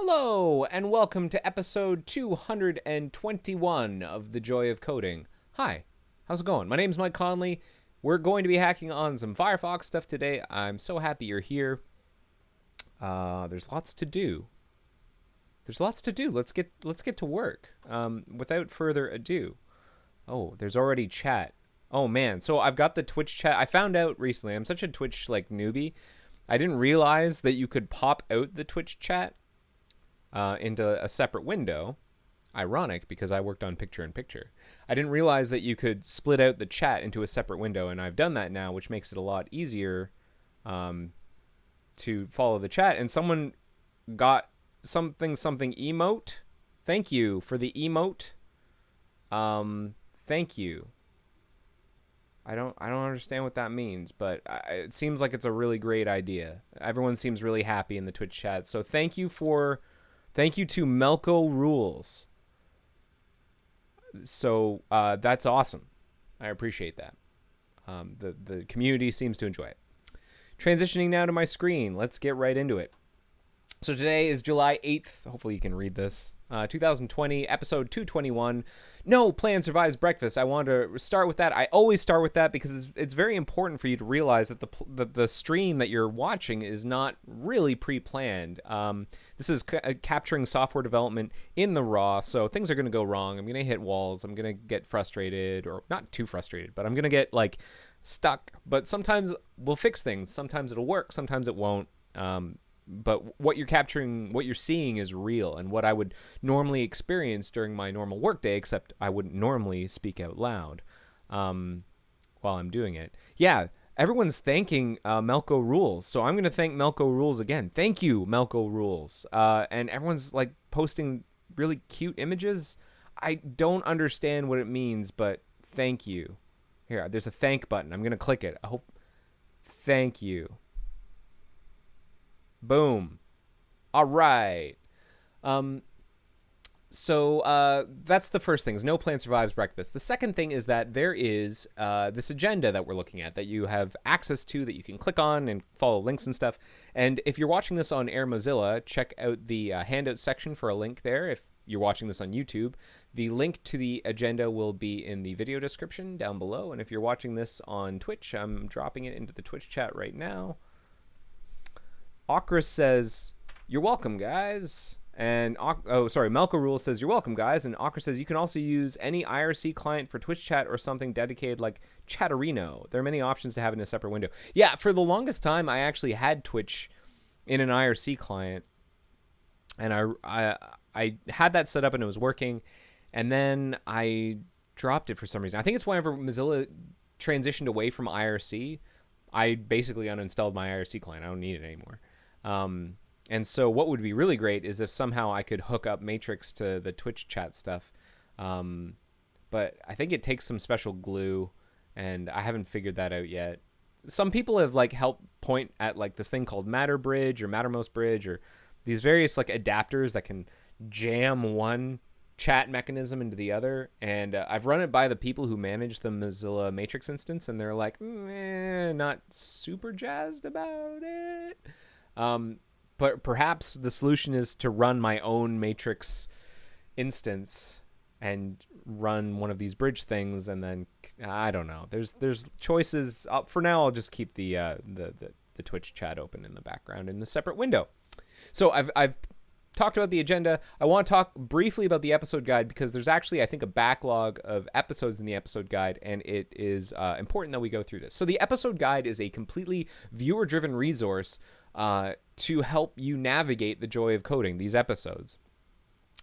Hello, and welcome to episode 221 of The Joy of Coding. Hi, how's it going? My name's Mike Conley. We're going to be hacking on some Firefox stuff today. I'm so happy you're here. There's lots to do. Let's get to work. Without further ado. Oh, there's already chat. Oh man, so I've got the Twitch chat. I found out recently, I'm such a Twitch newbie. I didn't realize that you could pop out the Twitch chat into a separate window. Ironic, because I worked on picture-in-picture. I didn't realize that you could split out the chat into a separate window, and I've done that now, which makes it a lot easier to follow the chat. And someone got something emote. Thank you for the emote. Thank you. I don't understand what that means, but it seems like it's a really great idea. Everyone seems really happy in the Twitch chat. So thank you to Melko Rules. So that's awesome. I appreciate that. The community seems to enjoy it. Transitioning now to my screen. Let's get right into it. So today is July 8th. Hopefully you can read this. 2020, episode 221. No plan survives breakfast. I wanted to start with that. I always start with that because it's very important for you to realize that the stream that you're watching is not really pre-planned. This is capturing software development in the raw, so things are going to go wrong. I'm going to hit walls. I'm going to get frustrated, or not too frustrated, but I'm going to get stuck. But sometimes we'll fix things. Sometimes it'll work. Sometimes it won't. But what you're capturing, what you're seeing is real, and what I would normally experience during my normal workday, except I wouldn't normally speak out loud while I'm doing it. Yeah, everyone's thanking Melko Rules, so I'm going to thank Melko Rules again. Thank you, Melko Rules. And everyone's posting really cute images. I don't understand what it means, but thank you. Here, there's a thank button. I'm going to click it. I hope. Thank you. Boom. All right. So that's the first thing, is no plan survives breakfast. The second thing is that there is this agenda that we're looking at that you have access to, that you can click on and follow links and stuff. And if you're watching this on Air Mozilla, check out the handout section for a link there. If you're watching this on YouTube, the link to the agenda will be in the video description down below. And if you're watching this on Twitch, I'm dropping it into the Twitch chat right now. Okra says, "You're welcome, guys." And Melko Rule says, "You're welcome, guys." And Okra says, "You can also use any IRC client for Twitch chat or something dedicated like Chatterino. There are many options to have in a separate window." Yeah, for the longest time, I actually had Twitch in an IRC client, and I had that set up and it was working, and then I dropped it for some reason. I think it's whenever Mozilla transitioned away from IRC, I basically uninstalled my IRC client. I don't need it anymore. And so what would be really great is if somehow I could hook up Matrix to the Twitch chat stuff. But I think it takes some special glue, and I haven't figured that out yet. Some people have helped point at this thing called Matterbridge or Mattermost Bridge, or these various adapters that can jam one chat mechanism into the other. And I've run it by the people who manage the Mozilla Matrix instance, and they're like, not super jazzed about it. But perhaps the solution is to run my own Matrix instance and run one of these bridge things, and then I don't know. There's choices. For now, I'll just keep the Twitch chat open in the background in the separate window. So I've talked about the agenda. I want to talk briefly about the episode guide, because there's actually, I think, a backlog of episodes in the episode guide, and it is important that we go through this. So the episode guide is a completely viewer-driven resource to help you navigate the joy of coding, these episodes.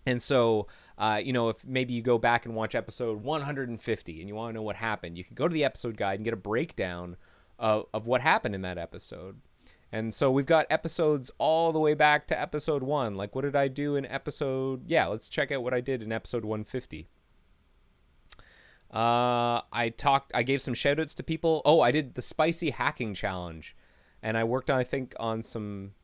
And so, if maybe you go back and watch episode 150 and you want to know what happened, you can go to the episode guide and get a breakdown of what happened in that episode. And so we've got episodes all the way back to episode 1. What did I do in episode? Yeah, let's check out what I did in episode 150. I gave some shout outs to people. Oh, I did the spicy hacking challenge. And I worked on some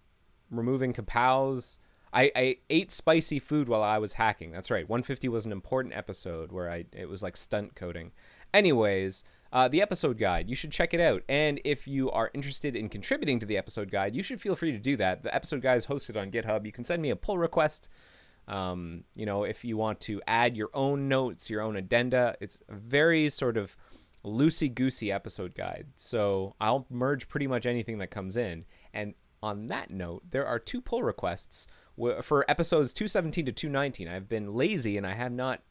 removing kapows. I ate spicy food while I was hacking. That's right. 150 was an important episode where it was stunt coding. Anyways, the episode guide. You should check it out. And if you are interested in contributing to the episode guide, you should feel free to do that. The episode guide is hosted on GitHub. You can send me a pull request. If you want to add your own notes, your own addenda, it's a very sort of loosey-goosey episode guide. So I'll merge pretty much anything that comes in. And on that note, there are 2 pull requests for episodes 217 to 219. I've been lazy and I have not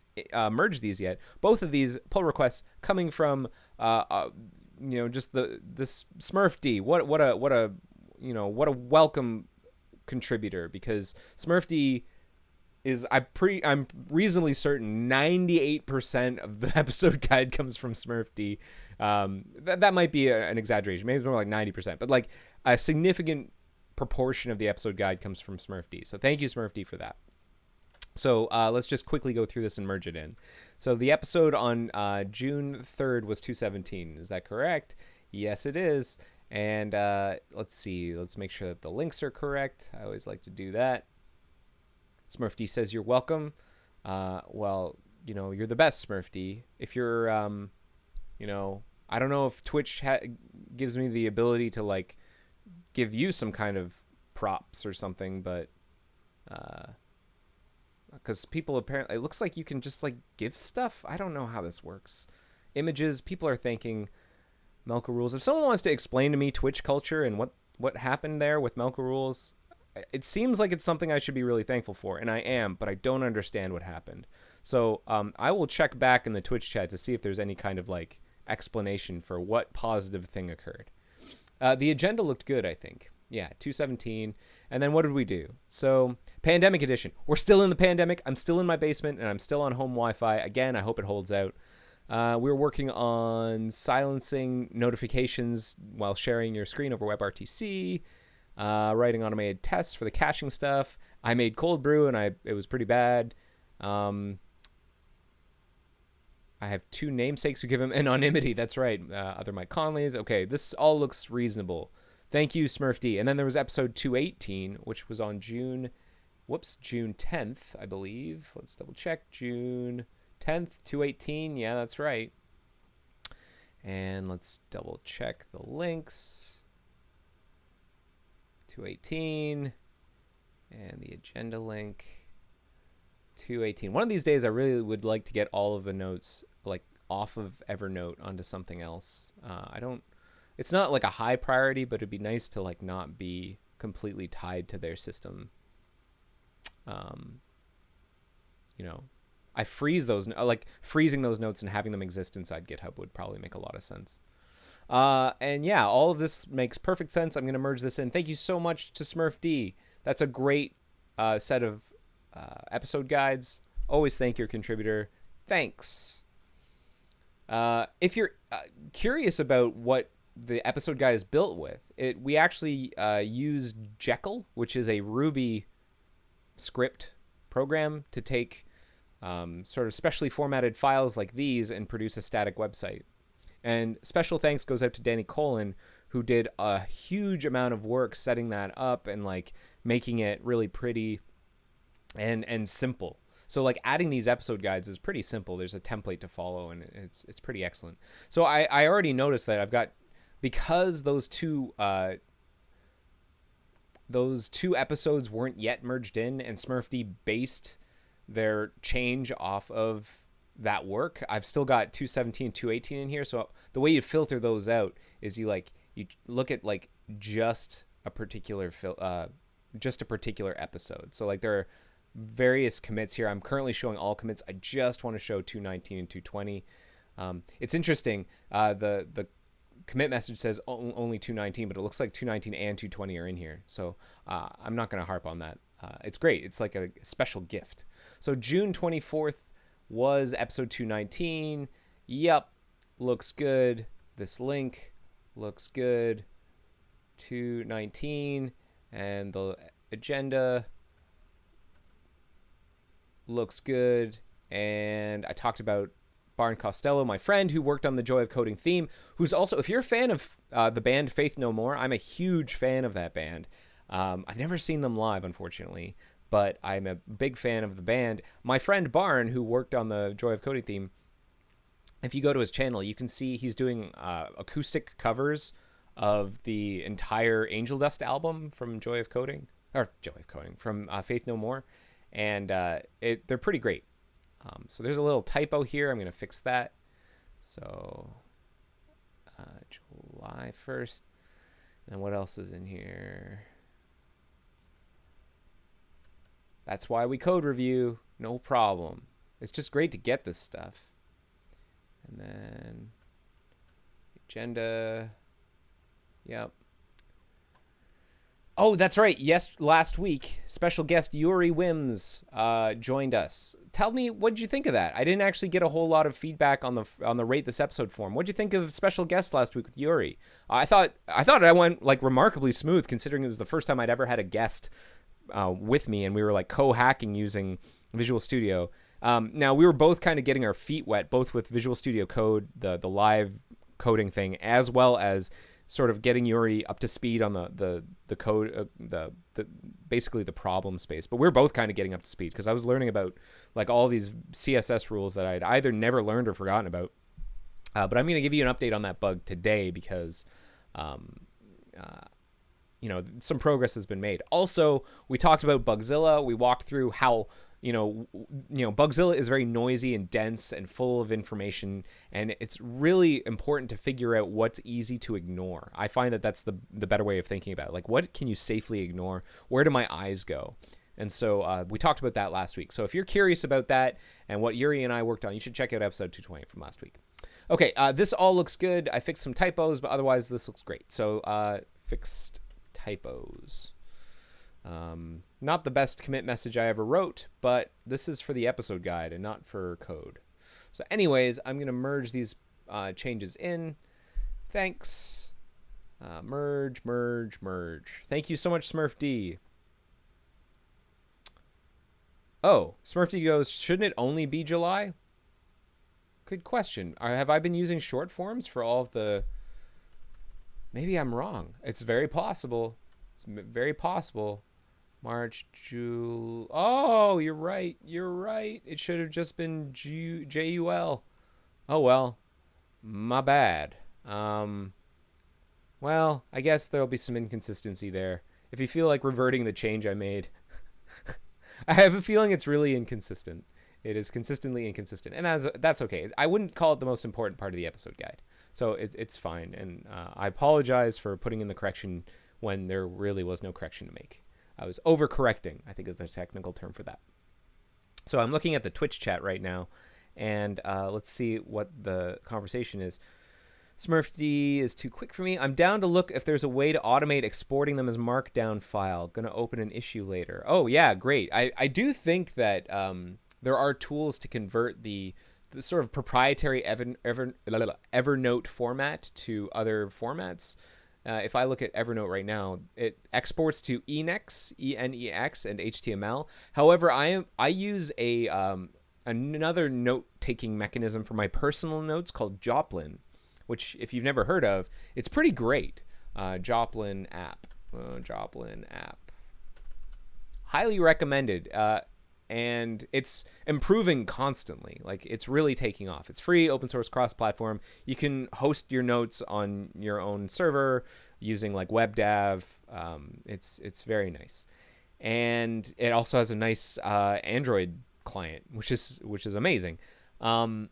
merged these yet. Both of these pull requests coming from just this Smurf D. What a welcome contributor, because Smurf D is I'm reasonably certain 98% of the episode guide comes from Smurf D. That might be an exaggeration. Maybe it's more like 90%, but like a significant proportion of the episode guide comes from Smurf D. So thank you, Smurf D, for that. So let's just quickly go through this and merge it in. So the episode on June 3rd was 217. Is that correct? Yes, it is. And let's see. Let's make sure that the links are correct. I always like to do that. Smurf D says you're welcome. You're the best, Smurf D. If you're, I don't know if Twitch gives me the ability to like give you some kind of props or something, but because people apparently, it looks like you can just like give stuff. I don't know how this works. Images, people are thanking Melka Rules. If someone wants to explain to me Twitch culture and what happened there with Melka Rules, it seems like it's something I should be really thankful for, and I am, but I don't understand what happened. So I will check back in the Twitch chat to see if there's any kind of like explanation for what positive thing occurred. The agenda looked good, I think. Yeah, 217. And then what did we do? So pandemic edition. We're still in the pandemic. I'm still in my basement, and I'm still on home Wi-Fi. Again, I hope it holds out. We're working on silencing notifications while sharing your screen over WebRTC. Writing automated tests for the caching stuff. I made cold brew, and it was pretty bad. I have 2 namesakes who give him anonymity. That's right. Other Mike Conleys. Okay, this all looks reasonable. Thank you, Smurf D. And then there was episode 218, which was on June 10th, I believe. Let's double check. June 10th, 218. Yeah, that's right. And let's double check the links. 218 and the agenda link. 218. One of these days I really would like to get all of the notes like off of Evernote onto something else. It's not like a high priority, but it'd be nice to like not be completely tied to their system. I freeze those, like freezing those notes and having them exist inside GitHub would probably make a lot of sense. And yeah, all of this makes perfect sense. I'm going to merge this in. Thank you so much to Smurf D. That's a great set of episode guides. Always thank your contributor. Thanks. If you're curious about what the episode guide is built with, we actually use Jekyll, which is a Ruby script program to take sort of specially formatted files like these and produce a static website. And special thanks goes out to Danny Colin, who did a huge amount of work setting that up and like making it really pretty and simple. So like adding these episode guides is pretty simple. There's a template to follow, and it's pretty excellent. So I already noticed that I've got, because those two episodes weren't yet merged in, and SmurfD based their change off of that work, I've still got 217, 218 in here. So the way you filter those out is you look at like just a particular episode. So like there are various commits here. I'm currently showing all commits. I just want to show 219 and 220. It's interesting. The commit message says only 219, but it looks like 219 and 220 are in here. So I'm not going to harp on that. It's great. It's like a special gift. So June 24th was episode 219. Yep. Looks good. This link looks good. 219. And the agenda looks good. And I talked about Barn Costello, my friend who worked on the Joy of Coding theme, who's also, if you're a fan of the band Faith No More, I'm a huge fan of that band. I've never seen them live, unfortunately, but I'm a big fan of the band. My friend Barn, who worked on the Joy of Coding theme, if you go to his channel, you can see he's doing acoustic covers of the entire Angel Dust album from from Faith No More, and they're pretty great. So there's a little typo here. I'm going to fix that. So July 1st. And what else is in here? That's why we code review. No problem. It's just great to get this stuff. And then agenda. Yep. Oh, that's right. Yes, last week, special guest Yuri Wims joined us. Tell me, what did you think of that? I didn't actually get a whole lot of feedback on the Rate This Episode forum. What did you think of special guest last week with Yuri? I thought I went like remarkably smooth, considering it was the first time I'd ever had a guest with me, and we were like co-hacking using Visual Studio. Now we were both kind of getting our feet wet, both with Visual Studio Code, the live coding thing, as well as sort of getting Yuri up to speed on the code, the basically the problem space. But we're both kind of getting up to speed because I was learning about like all these CSS rules that I'd either never learned or forgotten about. But I'm going to give you an update on that bug today because, some progress has been made. Also, we talked about Bugzilla. We walked through how Bugzilla is very noisy and dense and full of information, and it's really important to figure out what's easy to ignore. I find that that's the better way of thinking about it. Like, what can you safely ignore? Where do my eyes go? And so we talked about that last week. So if you're curious about that and what Yuri and I worked on, you should check out episode 220 from last week. Okay, this all looks good. I fixed some typos, but otherwise this looks great. So fixed typos. Not the best commit message I ever wrote, but this is for the episode guide and not for code. So anyways, I'm going to merge these changes in. Thanks. Merge. Thank you so much, Smurf D. Oh, Smurf D goes, shouldn't it only be July? Good question. Have I been using short forms for all of the... Maybe I'm wrong. It's very possible. It's very possible. March, June. Oh, you're right. It should have just been JUL. Oh, well. My bad. Well, I guess there'll be some inconsistency there. If you feel like reverting the change I made. I have a feeling it's really inconsistent. It is consistently inconsistent. And that's okay. I wouldn't call it the most important part of the episode guide. So it's fine. And I apologize for putting in the correction when there really was no correction to make. I was overcorrecting, I think is the technical term for that. So I'm looking at the Twitch chat right now, and let's see what the conversation is. Smurf D is too quick for me. I'm down to look if there's a way to automate exporting them as markdown file. Gonna open an issue later. Oh, yeah, great. I do think that there are tools to convert the sort of proprietary Evernote format to other formats. If I look at Evernote right now, it exports to Enex, E-N-E-X, and HTML. However, I use another note-taking mechanism for my personal notes called Joplin, which, if you've never heard of, it's pretty great. Joplin app. Highly recommended. And it's improving constantly. Like, it's really taking off. It's free, open source, cross-platform. You can host your notes on your own server using like WebDAV. It's very nice, and it also has a nice Android client, which is amazing. And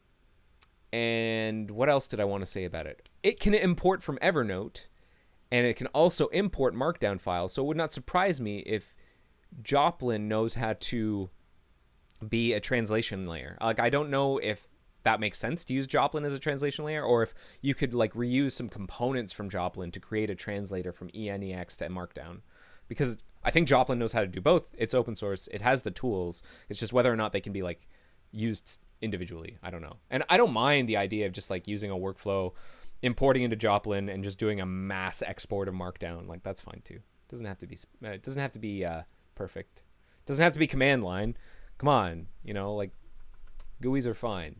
what else did I want to say about it? It can import from Evernote, and it can also import Markdown files. So it would not surprise me if Joplin knows how to be a translation layer. Like, I don't know if that makes sense to use Joplin as a translation layer, or if you could like reuse some components from Joplin to create a translator from ENEX to Markdown, because I think Joplin knows how to do both. It's open source. It has the tools. It's just whether or not they can be like used individually. I don't know. And I don't mind the idea of just like using a workflow, importing into Joplin and just doing a mass export of Markdown. Like, that's fine too. It doesn't have to be perfect. It doesn't have to be command line. Come on, like GUIs are fine.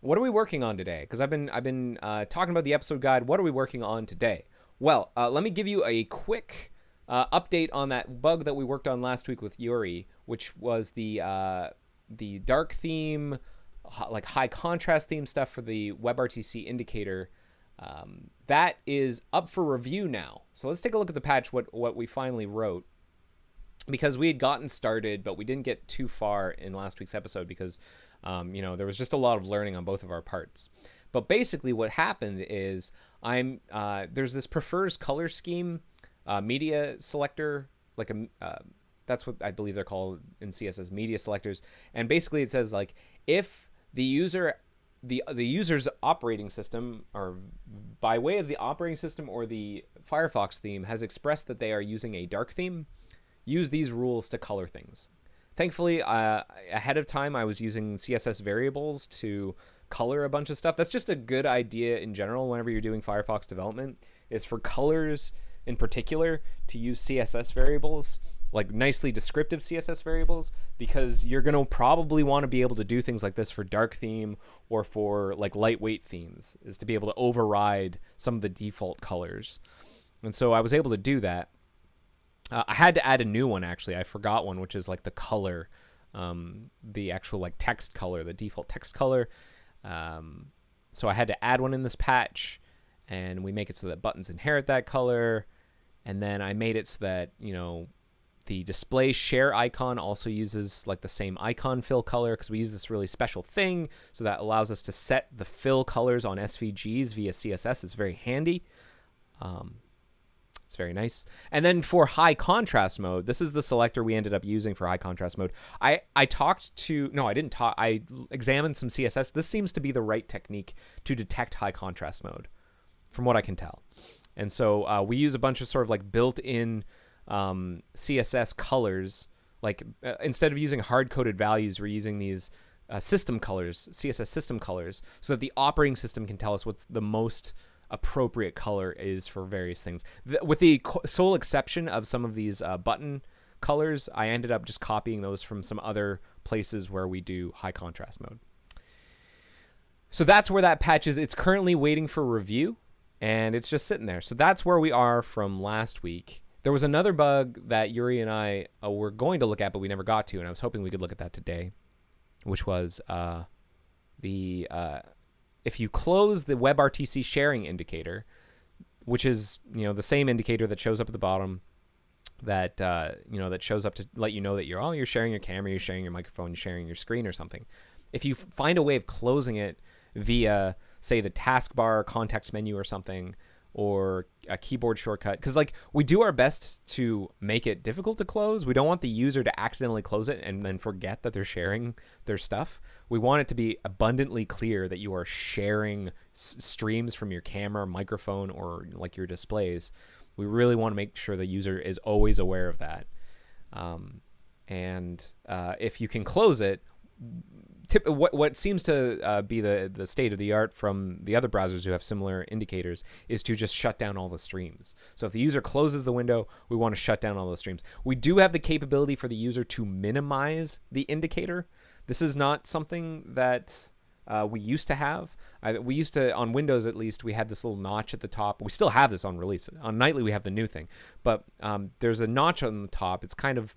What are we working on today? Because I've been talking about the episode guide. What are we working on today? Well, let me give you a quick update on that bug that we worked on last week with Yuri, which was the dark theme like high contrast theme stuff for the Webrtc Indicator, that is up for review now. So let's take a look at the patch, what we finally wrote, because we had gotten started, but we didn't get too far in last week's episode because, there was just a lot of learning on both of our parts. But basically what happened is there's this prefers color scheme media selector, like that's what I believe they're called in CSS, media selectors. And basically it says like, if the user's operating system, or by way of the operating system or the Firefox theme, has expressed that they are using a dark theme, use these rules to color things. Thankfully, ahead of time, I was using CSS variables to color a bunch of stuff. That's just a good idea in general whenever you're doing Firefox development, is for colors in particular to use CSS variables, like nicely descriptive CSS variables, because you're going to probably want to be able to do things like this for dark theme or for like lightweight themes, is to be able to override some of the default colors. And so I was able to do that. I had to add a new one, actually. I forgot one, which is like the color, the actual like text color, the default text color. So I had to add one in this patch, and we make it so that buttons inherit that color. And then I made it so that, the display share icon also uses like the same icon fill color, because we use this really special thing. So that allows us to set the fill colors on SVGs via CSS. It's very handy. It's very nice. And then for high contrast mode, this is the selector we ended up using for high contrast mode. I examined some CSS. This seems to be the right technique to detect high contrast mode, from what I can tell. And so we use a bunch of sort of like built-in CSS colors. Like instead of using hard-coded values, we're using these system colors, CSS system colors, so that the operating system can tell us what's the most appropriate color is for various things. With the sole exception of some of these button colors, I ended up just copying those from some other places where we do high contrast mode. So that's where that patch is. It's currently waiting for review, and it's just sitting there. So that's where we are from last week. There was another bug that Yuri and I were going to look at, but we never got to, and I was hoping we could look at that today, which was if you close the Webrtc sharing indicator, which is the same indicator that shows up at the bottom, that that shows up to let you know that you're sharing your camera, you're sharing your microphone, you're sharing your screen or something. If you find a way of closing it via, say, the taskbar, context menu or something, or a keyboard shortcut, because like we do our best to make it difficult to close. We don't want the user to accidentally close it and then forget that they're sharing their stuff. We want it to be abundantly clear that you are sharing streams from your camera, microphone, or like your displays. We really want to make sure the user is always aware of that. If you can close it, what seems to be the state of the art from the other browsers who have similar indicators is to just shut down all the streams. So if the user closes the window, we want to shut down all the streams. We do have the capability for the user to minimize the indicator. This is not something that we used to have. We used to, on Windows at least, we had this little notch at the top. We still have this on release. On Nightly, we have the new thing. But there's a notch on the top. It's kind of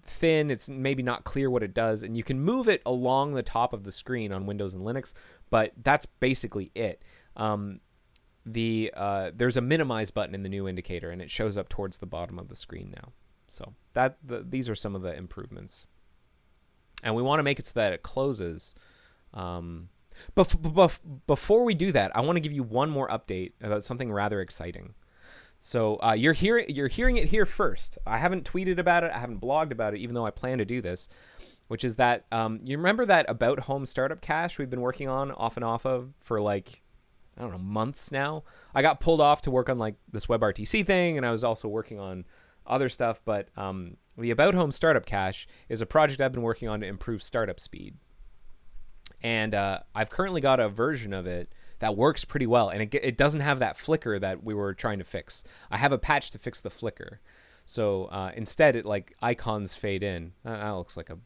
thin. It's maybe not clear what it does. And you can move it along the top of the screen on Windows and Linux. But that's basically it. There's a minimize button in the new indicator, and it shows up towards the bottom of the screen now. So these are some of the improvements. And we want to make it so that it closes. Before we do that, I want to give you one more update about something rather exciting. So you're hearing it here first. I haven't tweeted about it. I haven't blogged about it, even though I plan to do this, which is that you remember that About Home startup cache we've been working on off and off of for like, I don't know, months now. I got pulled off to work on like this WebRTC thing, and I was also working on other stuff. But the About Home startup cache is a project I've been working on to improve startup speed. And I've currently got a version of it that works pretty well, and it doesn't have that flicker that we were trying to fix. I have a patch to fix the flicker. So instead, it like icons fade in. That looks like a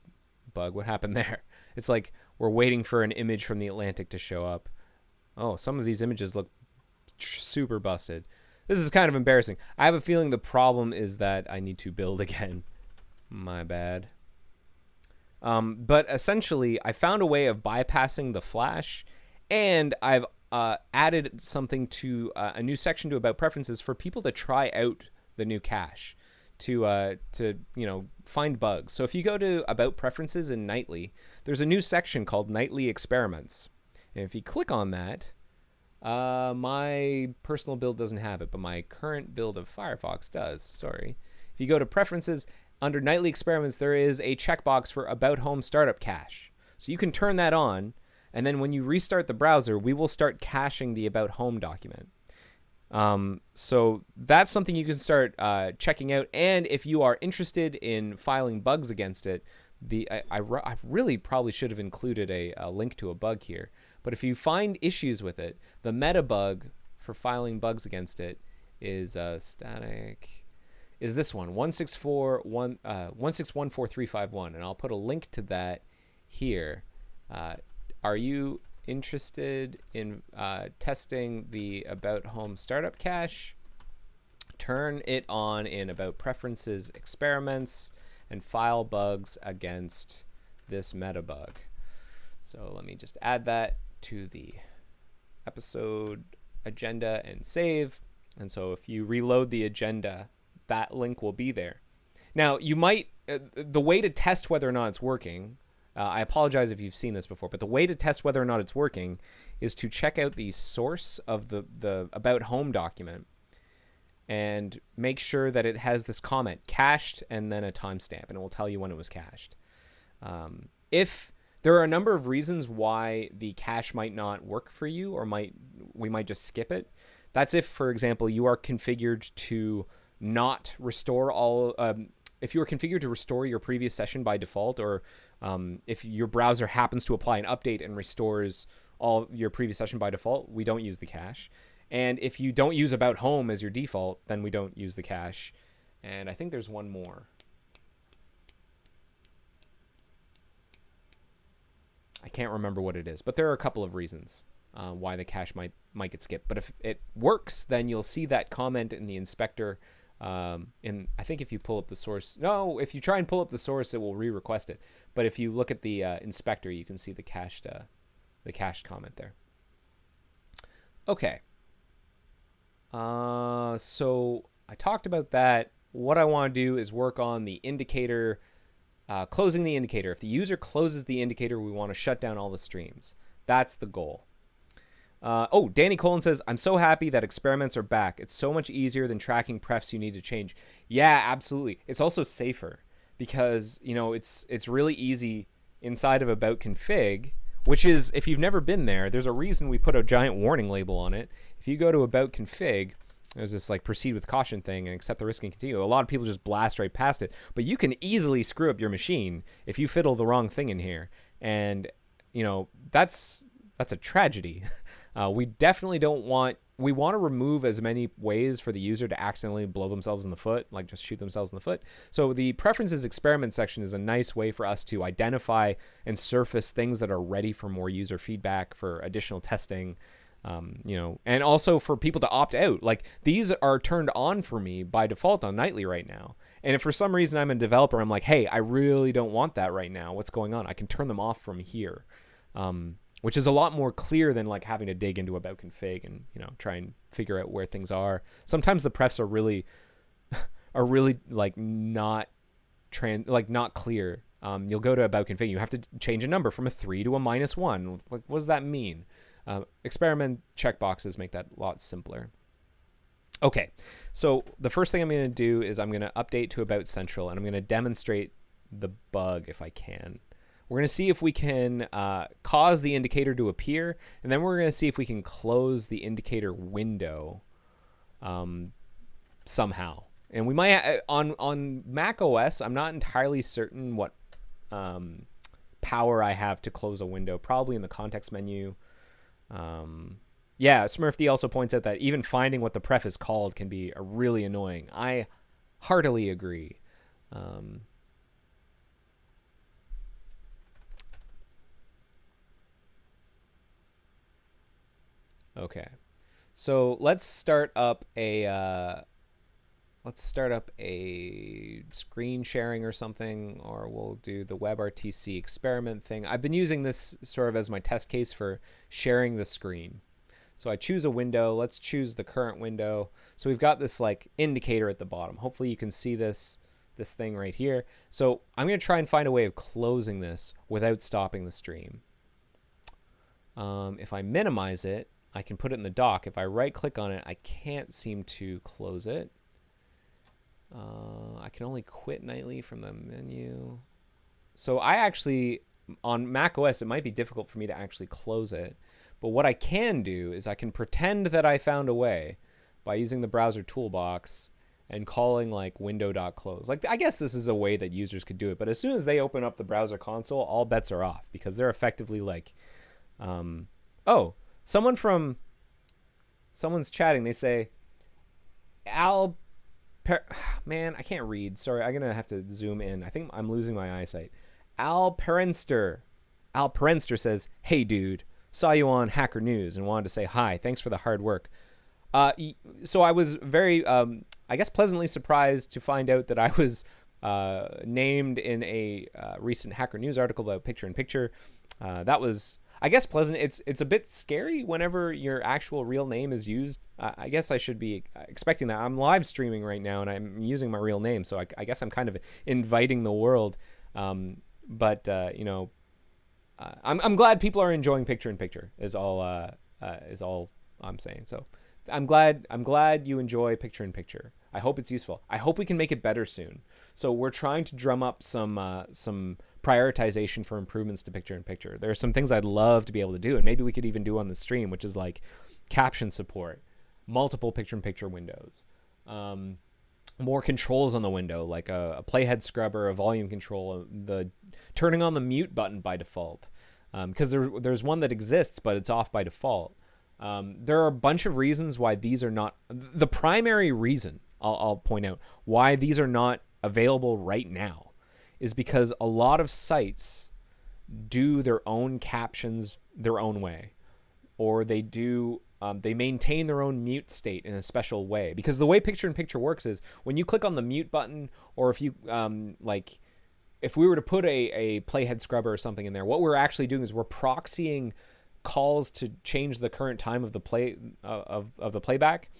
bug. What happened there? It's like we're waiting for an image from the Atlantic to show up. Oh, some of these images look super busted. This is kind of embarrassing. I have a feeling the problem is that I need to build again. My bad. But essentially, I found a way of bypassing the flash, and I've added something to a new section to About Preferences for people to try out the new cache to find bugs. So if you go to About Preferences in Nightly, there's a new section called Nightly Experiments. And if you click on that, my personal build doesn't have it, but my current build of Firefox does. Sorry. If you go to Preferences, under Nightly Experiments, there is a checkbox for About Home Startup Cache. So you can turn that on, and then when you restart the browser, we will start caching the About Home document. So that's something you can start checking out. And if you are interested in filing bugs against it, I really probably should have included a link to a bug here. But if you find issues with it, the meta bug for filing bugs against it is static. Is this one 1614351, and I'll put a link to that here. Are you interested in testing the About Home Startup Cache? Turn it on in About Preferences Experiments and file bugs against this meta bug. So let me just add that to the episode agenda and save. And so if you reload the agenda, that link will be there. Now, you might, the way to test whether or not it's working, I apologize if you've seen this before, but the way to test whether or not it's working is to check out the source of the About Home document and make sure that it has this comment, cached, and then a timestamp, and it will tell you when it was cached. If there are a number of reasons why the cache might not work for you, or we might just skip it. That's if, for example, you are configured to not restore all, if you are configured to restore your previous session by default, or if your browser happens to apply an update and restores all your previous session by default, we don't use the cache. And if you don't use About Home as your default, then we don't use the cache. And I think there's one more. I can't remember what it is, but there are a couple of reasons why the cache might get skipped. But if it works, then you'll see that comment in the inspector. I think if you pull up the source, if you try and pull up the source, it will re-request it. But if you look at the inspector, you can see the cached comment there. Okay. So I talked about that. What I want to do is work on the indicator, closing the indicator. If the user closes the indicator, we want to shut down all the streams. That's the goal. Danny Colin says, I'm so happy that experiments are back. It's so much easier than tracking prefs you need to change. Yeah, absolutely. It's also safer because, it's really easy inside of About Config, which is, if you've never been there, there's a reason we put a giant warning label on it. If you go to About Config, there's this proceed with caution thing and accept the risk and continue. A lot of people just blast right past it, but you can easily screw up your machine if you fiddle the wrong thing in here. And, that's a tragedy. We definitely we want to remove as many ways for the user to accidentally blow themselves in the foot, like just shoot themselves in the foot. So the preferences experiment section is a nice way for us to identify and surface things that are ready for more user feedback, for additional testing, and also for people to opt out. Like, these are turned on for me by default on Nightly right now. And if for some reason I'm a developer, I'm like, hey, I really don't want that right now. What's going on? I can turn them off from here. Which is a lot more clear than having to dig into About Config and try and figure out where things are. Sometimes the prefs are really not clear. You'll go to About Config, you have to change a number from a 3 to a -1. What does that mean? Experiment checkboxes make that a lot simpler. Okay, so the first thing I'm going to do is I'm going to update to About Central, and I'm going to demonstrate the bug if I can. We're going to see if we can cause the indicator to appear, and then we're going to see if we can close the indicator window somehow. And we might, on Mac OS, I'm not entirely certain what power I have to close a window, probably in the context menu. SmurfD also points out that even finding what the pref is called can be really annoying. I heartily agree. Okay, so let's start up a let's start up a screen sharing or something, or we'll do the Webrtc experiment thing. I've been using this sort of as my test case for sharing the screen. So I choose a window. Let's choose the current window. So we've got this like indicator at the bottom. Hopefully you can see this thing right here. So I'm going to try and find a way of closing this without stopping the stream. If I minimize it, I can put it in the dock. If I right click on it, I can't seem to close it. I can only quit nightly from the menu. So I actually, on Mac OS, it might be difficult for me to actually close it. But what I can do is I can pretend that I found a way by using the browser toolbox and calling like window.close. Like, I guess this is a way that users could do it. But as soon as they open up the browser console, all bets are off because they're effectively like, oh, someone's chatting. They say, man, I can't read. Sorry, I'm going to have to zoom in. I think I'm losing my eyesight. Al Perenster says, hey, dude, saw you on Hacker News and wanted to say hi. Thanks for the hard work. So I was very, I guess, pleasantly surprised to find out that I was named in a recent Hacker News article about picture-in-picture. That was, I guess, pleasant. It's a bit scary whenever your actual real name is used. I guess I should be expecting that. I'm live streaming right now, and I'm using my real name, so I guess I'm kind of inviting the world. But you know, I'm glad people are enjoying picture-in-picture. Is all I'm saying. So I'm glad you enjoy picture-in-picture. I hope it's useful. I hope we can make it better soon. So we're trying to drum up some prioritization for improvements to picture-in-picture. There are some things I'd love to be able to do, and maybe we could even do on the stream, which is like caption support, multiple picture-in-picture windows, more controls on the window, like a playhead scrubber, a volume control, the turning on the mute button by default, because there's one that exists, but it's off by default. There are a bunch of reasons why these are not. The primary reason, I'll point out, why these are not available right now is because a lot of sites do their own captions their own way, or they maintain their own mute state in a special way. Because the way picture-in-picture works is when you click on the mute button, or if you like, if we were to put a playhead scrubber or something in there, what we're actually doing is we're proxying calls to change the current time of the the playback.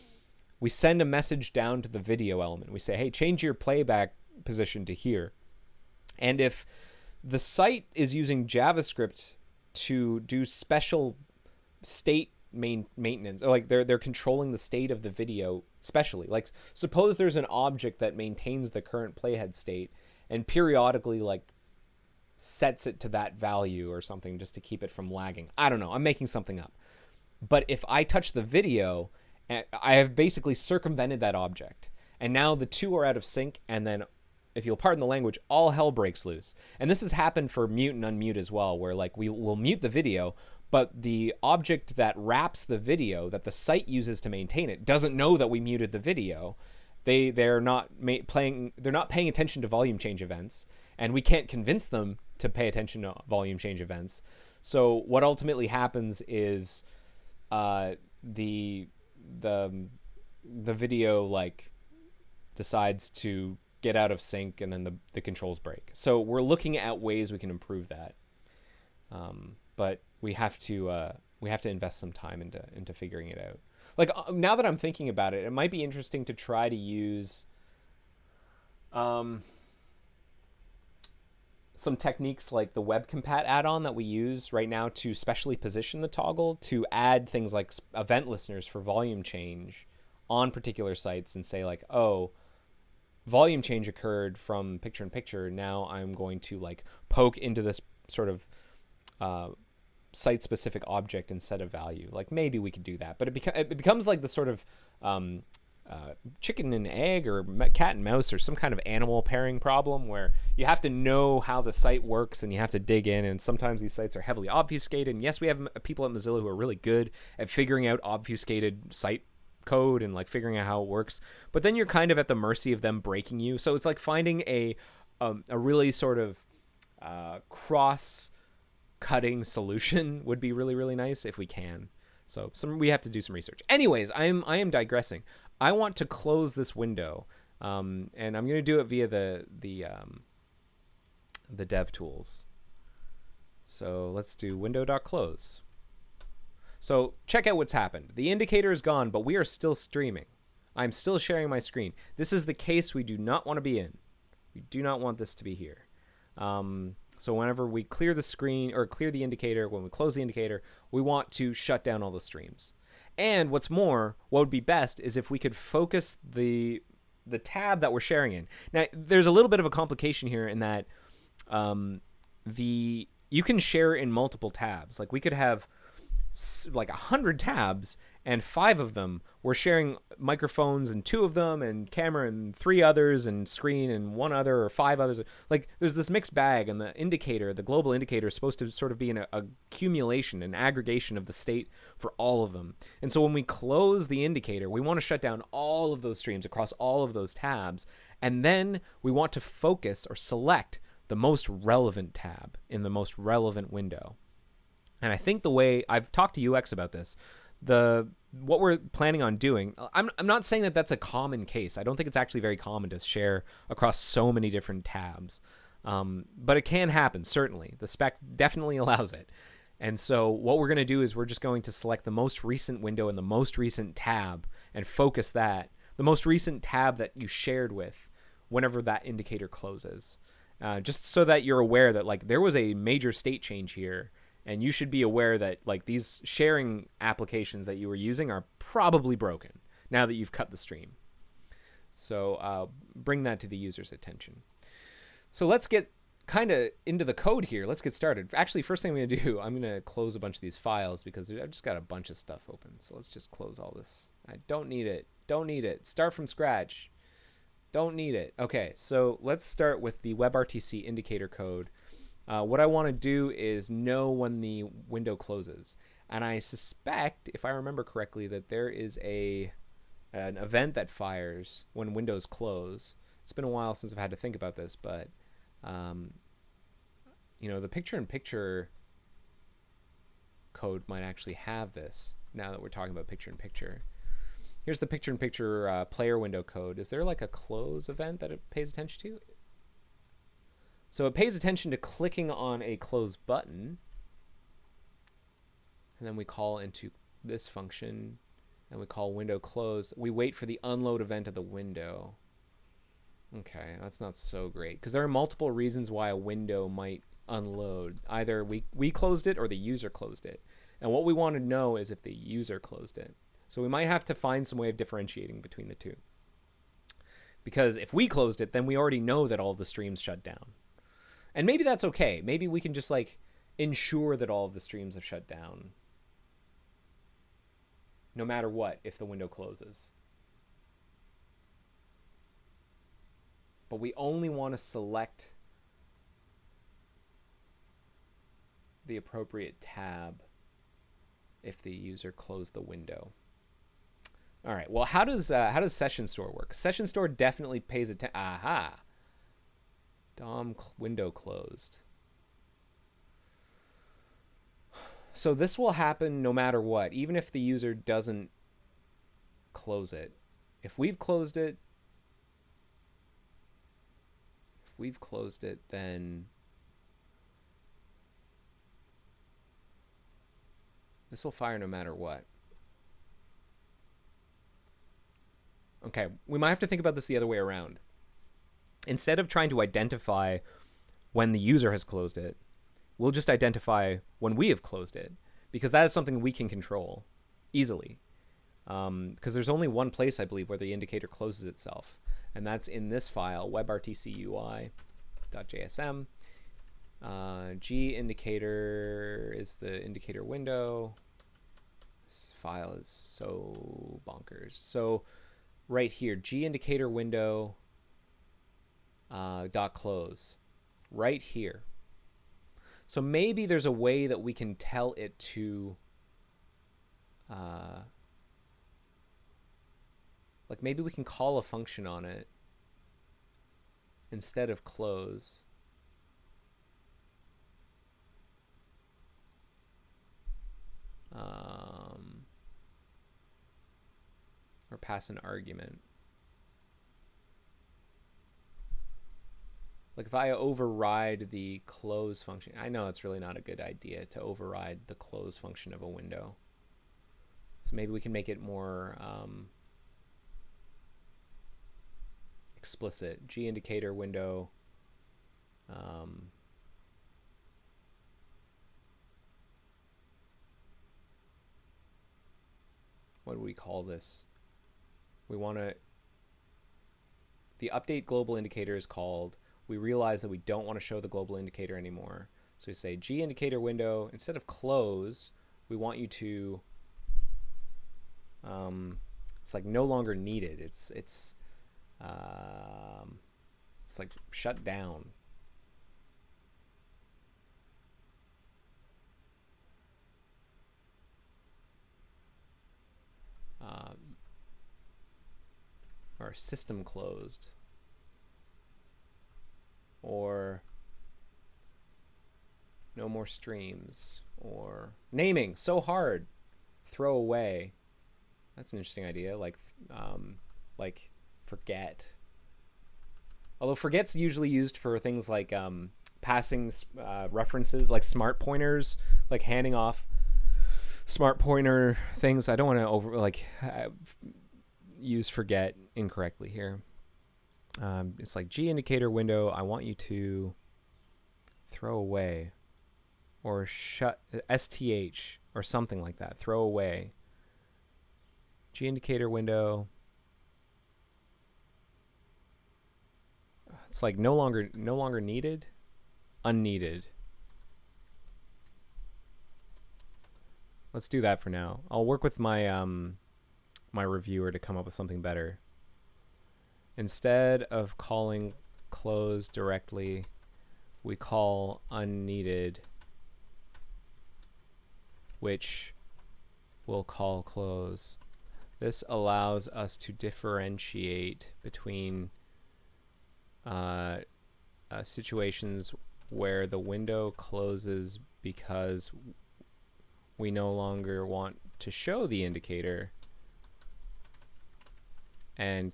We send a message down to the video element. We say, hey, change your playback position to here. And if the site is using JavaScript to do special state maintenance, or like they're controlling the state of the video specially, like suppose there's an object that maintains the current playhead state and periodically like sets it to that value or something just to keep it from lagging. I don't know. I'm making something up. But if I touch the video, I have basically circumvented that object. And now the two are out of sync, and then, if you'll pardon the language, all hell breaks loose. And this has happened for mute and unmute as well, where like we will mute the video, but the object that wraps the video that the site uses to maintain it doesn't know that we muted the video. They're not paying attention to volume change events, and we can't convince them to pay attention to volume change events. So what ultimately happens is the video like decides to get out of sync, and then the controls break. So we're looking at ways we can improve that, but we have to invest some time into figuring it out. Like now that I'm thinking about it, it might be interesting to try to use some techniques like the WebCompat add-on that we use right now to specially position the toggle to add things like event listeners for volume change on particular sites, and say like, oh, volume change occurred from picture-in-picture. Now I'm going to like poke into this sort of site-specific object instead of value. Like maybe we could do that, but it becomes like the sort of chicken and egg or cat and mouse or some kind of animal pairing problem where you have to know how the site works and you have to dig in, and sometimes these sites are heavily obfuscated. And yes, we have people at Mozilla who are really good at figuring out obfuscated site code and like figuring out how it works, but then you're kind of at the mercy of them breaking you. So it's like finding a really sort of cross-cutting solution would be really, really nice if we can. So we have to do some research. Anyways, I am digressing. I want to close this window And I'm going to do it via the dev tools. So let's do window.close. So check out what's happened. The indicator is gone, but we are still streaming. I'm still sharing my screen. This is the case we do not want to be in. We do not want this to be here. So whenever we clear the screen or clear the indicator, when we close the indicator, we want to shut down all the streams. And what's more, what would be best is if we could focus the tab that we're sharing in. Now, there's a little bit of a complication here in that you can share in multiple tabs. Like we could have like 100 tabs, and 5 of them we're sharing microphones, and 2 of them, and camera, and 3 others, and screen, and 1 other, or 5 others. Like there's this mixed bag, and the indicator, the global indicator, is supposed to sort of be an accumulation, an aggregation of the state for all of them. And so when we close the indicator, we want to shut down all of those streams across all of those tabs, and then we want to focus or select the most relevant tab in the most relevant window. And I think the way I've talked to UX about this, what we're planning on doing, I'm not saying that that's a common case. I don't think it's actually very common to share across so many different tabs. But it can happen, certainly. The spec definitely allows it. And so what we're going to do is we're just going to select the most recent window in the most recent tab and focus that, the most recent tab that you shared with whenever that indicator closes. Just so that you're aware that like there was a major state change here. And you should be aware that like these sharing applications that you were using are probably broken now that you've cut the stream. So bring that to the user's attention. So let's get kind of into the code here. Let's get started. Actually, first thing I'm going to do, I'm going to close a bunch of these files because I've just got a bunch of stuff open. So let's just close all this. I don't need it. Don't need it. Start from scratch. Don't need it. Okay, so let's start with the Webrtc Indicator code. What I want to do is know when the window closes. And I suspect, if I remember correctly, that there is an event that fires when windows close. It's been a while since I've had to think about this, but the picture-in-picture code might actually have this now that we're talking about picture-in-picture. Here's the picture-in-picture player window code. Is there like a close event that it pays attention to? So it pays attention to clicking on a close button, and then we call into this function, and we call window close. We wait for the unload event of the window. Okay, that's not so great, because there are multiple reasons why a window might unload. Either we closed it or the user closed it. And what we want to know is if the user closed it. So we might have to find some way of differentiating between the two. Because if we closed it, then we already know that all of the streams shut down. And maybe that's okay. Maybe we can just like ensure that all of the streams have shut down no matter what if the window closes. But we only want to select the appropriate tab if the user closed the window. All right. Well, how does session store work? Session store definitely pays attention. Aha. DOM window closed. So this will happen no matter what, even if the user doesn't close it. If we've closed it, then this will fire no matter what. Okay, we might have to think about this the other way around. Instead of trying to identify when the user has closed it, we'll just identify when we have closed it, because that is something we can control easily. Because there's only one place, I believe, where the indicator closes itself, and that's in this file, webrtcui.jsm. G indicator is the indicator window. This file is so bonkers. So right here, G indicator window dot close right here. So maybe there's a way that we can tell it to like maybe we can call a function on it instead of close. Or pass an argument. Like if I override the close function, I know it's really not a good idea to override the close function of a window. So maybe we can make it more explicit. G indicator window. What do we call this? We want to, the update global indicator is called, we realize that we don't want to show the global indicator anymore. So we say G indicator window, instead of close, we want you to, it's like no longer needed. It's like shut down. Or system closed, or no more streams, or naming so hard, throw away. That's an interesting idea. Like forget. Although forget's usually used for things like passing references, like smart pointers, like handing off smart pointer things. I don't want to use forget incorrectly here. It's like G indicator window, I want you to throw away, or shut, STH, or something like that. Throw away. G indicator window. It's like no longer needed, unneeded. Let's do that for now. I'll work with my my reviewer to come up with something better. Instead of calling close directly, we call unneeded, which we'll call close. This allows us to differentiate between situations where the window closes because we no longer want to show the indicator, and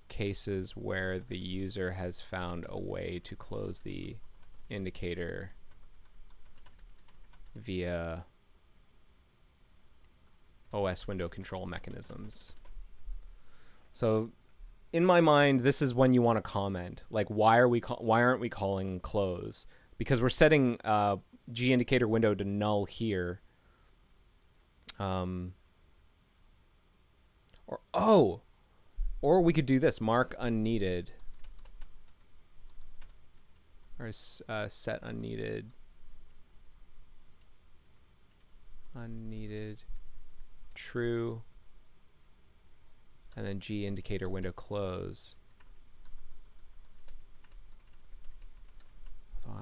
cases where the user has found a way to close the indicator via OS window control mechanisms. So in my mind, this is when you want to comment, like why aren't we calling close? Because we're setting G indicator window to null here. Or we could do this, mark unneeded, or set unneeded, true, and then G indicator window close.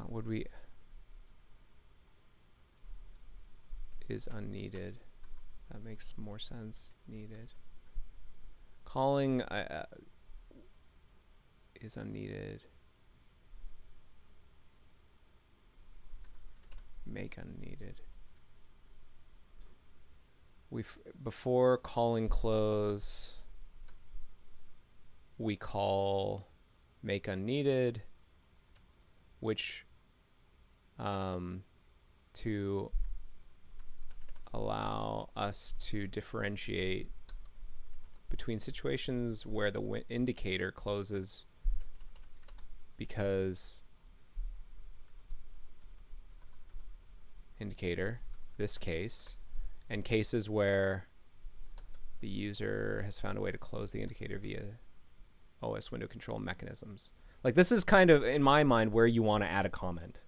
Would we, is unneeded. That makes more sense, needed. Calling is unneeded. Make unneeded. Before calling close, we call make unneeded, which to allow us to differentiate between situations where the indicator closes because indicator, this case, and cases where the user has found a way to close the indicator via OS window control mechanisms. Like this is kind of, in my mind, where you want to add a comment.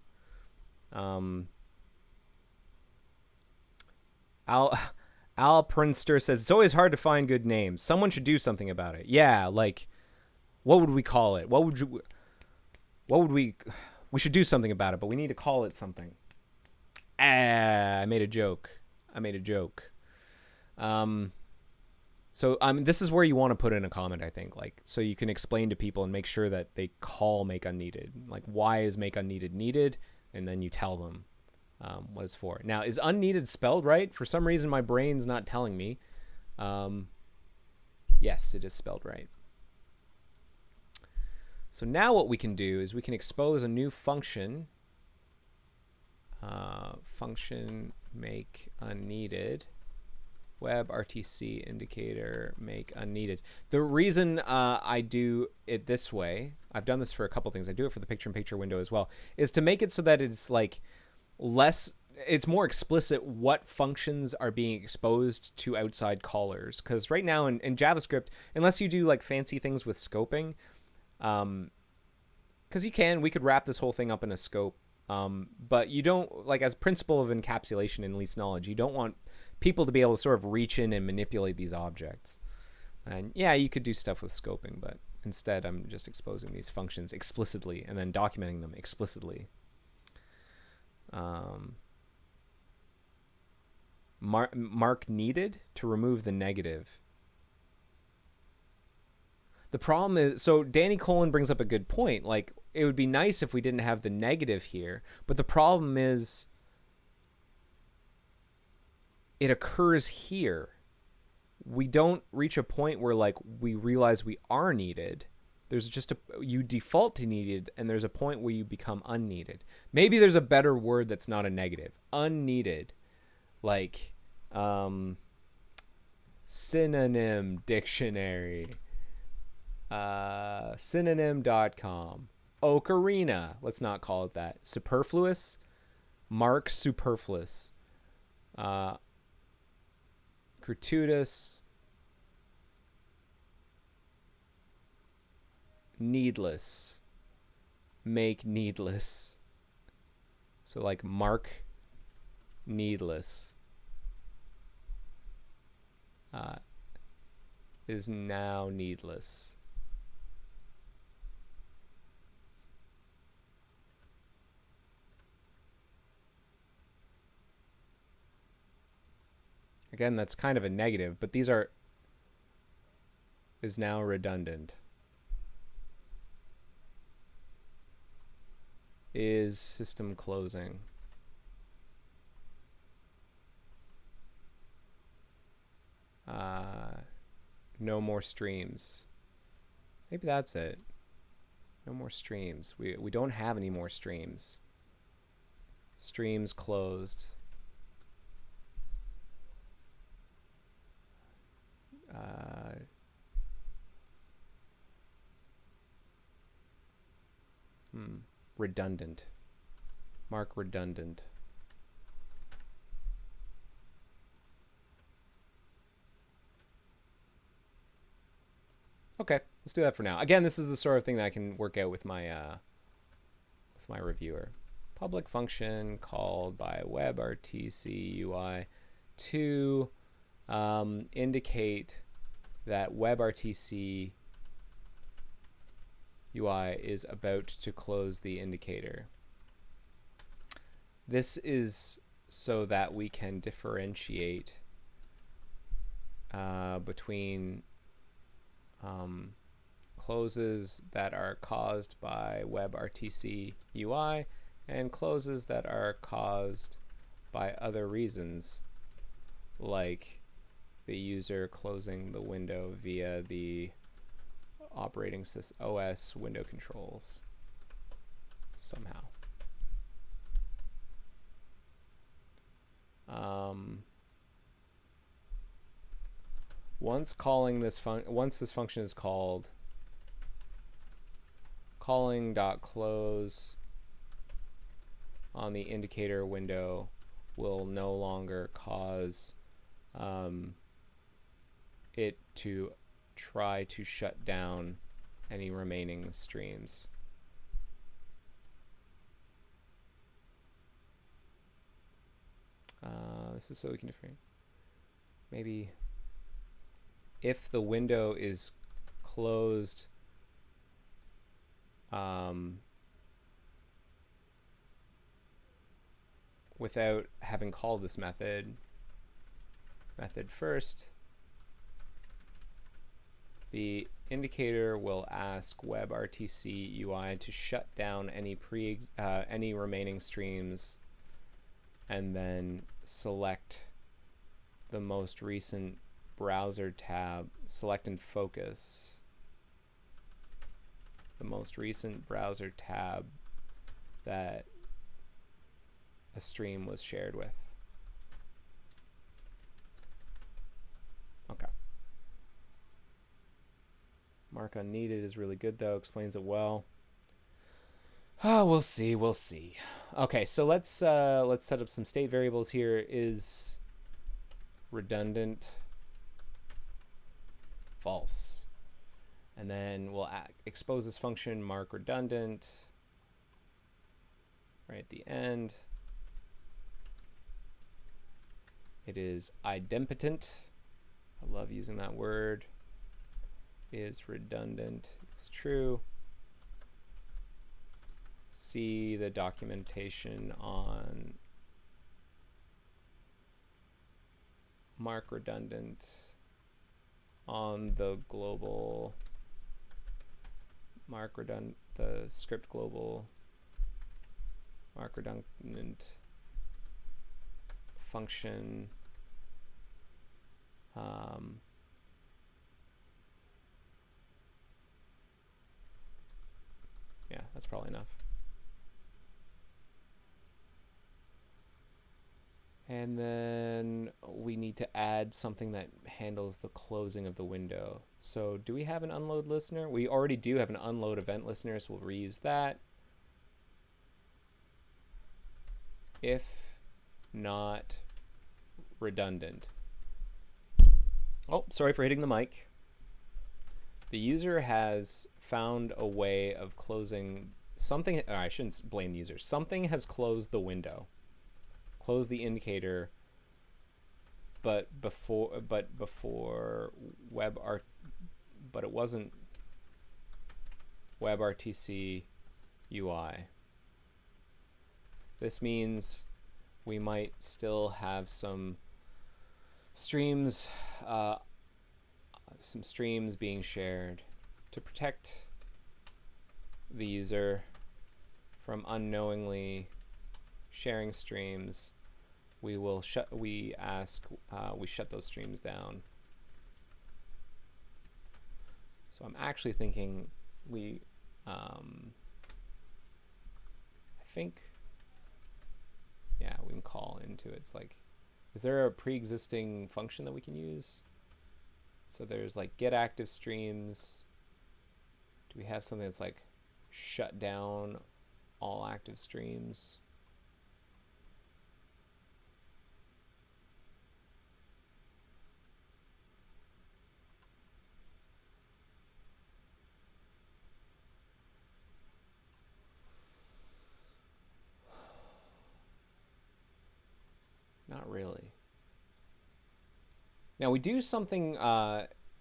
Al Prinster says, it's always hard to find good names. Someone should do something about it. Yeah, like, what would we call it? We should do something about it, but we need to call it something. I made a joke. So this is where you want to put in a comment, I think, like, so you can explain to people and make sure that they call make unneeded. Like, why is make unneeded needed? And then you tell them what it's for. Now, is unneeded spelled right? For some reason, my brain's not telling me. Yes, it is spelled right. So now what we can do is we can expose a new function. Function make unneeded. Webrtc Indicator make unneeded. The reason I do it this way, I've done this for a couple things. I do it for the picture-in-picture window as well, is to make it so that it's like it's more explicit what functions are being exposed to outside callers. Because right now in JavaScript, unless you do like fancy things with scoping, because we could wrap this whole thing up in a scope, but you don't, like, as principle of encapsulation in least knowledge, you don't want people to be able to sort of reach in and manipulate these objects. And yeah, you could do stuff with scoping, but instead I'm just exposing these functions explicitly and then documenting them explicitly. Mark needed to remove the negative. The problem is, so Danny Colin brings up a good point. Like, it would be nice if we didn't have the negative here, but the problem is it occurs here. We don't reach a point where, like, we realize we are needed. There's just you default to needed, and there's a point where you become unneeded. Maybe there's a better word that's not a negative. Unneeded. Like, synonym dictionary. Synonym.com. Ocarina. Let's not call it that. Superfluous. Mark superfluous. Gratuitous. Needless. Make needless. So like mark needless is now needless. Again, that's kind of a negative, but these are is now redundant. Is system closing. No more streams. Maybe that's it. No more streams. We don't have any more streams. Streams closed. Redundant. Mark redundant. Okay, let's do that for now. Again, this is the sort of thing that I can work out with my reviewer. Public function called by Webrtc UI to indicate that Webrtc UI is about to close the indicator. This is so that we can differentiate between closes that are caused by Webrtc UI and closes that are caused by other reasons, like the user closing the window via the operating system OS window controls somehow. Once this function is called, calling.close on the indicator window will no longer cause it to try to shut down any remaining streams. This is so we can differentiate. Maybe if the window is closed without having called this method first, the indicator will ask Webrtc UI to shut down any remaining streams and then select the most recent browser tab, select and focus. the most recent browser tab that a stream was shared with. Okay. Mark unneeded is really good though, explains it well. Oh, we'll see, we'll see. Okay, so let's set up some state variables here. Is redundant false? And then we'll expose this function mark redundant right at the end. It is idempotent. I love using that word. Is redundant. It's true. See the documentation on mark redundant on the global mark redundant, the script global mark redundant function. Yeah, that's probably enough. And then we need to add something that handles the closing of the window. So do we have an unload listener? We already do have an unload event listener, so we'll reuse that. If not redundant. Oh, sorry for hitting the mic. The user has found a way of closing something. I shouldn't blame the user. Something has closed the window. Close the indicator, but before but it wasn't Webrtc UI. This means we might still have some streams being shared. To protect the user from unknowingly sharing streams, we shut those streams down. So I'm actually thinking I think, yeah, we can call into it. It's like, is there a pre-existing function that we can use? So there's like get active streams. Do we have something that's like shut down all active streams? Not really. Now we do something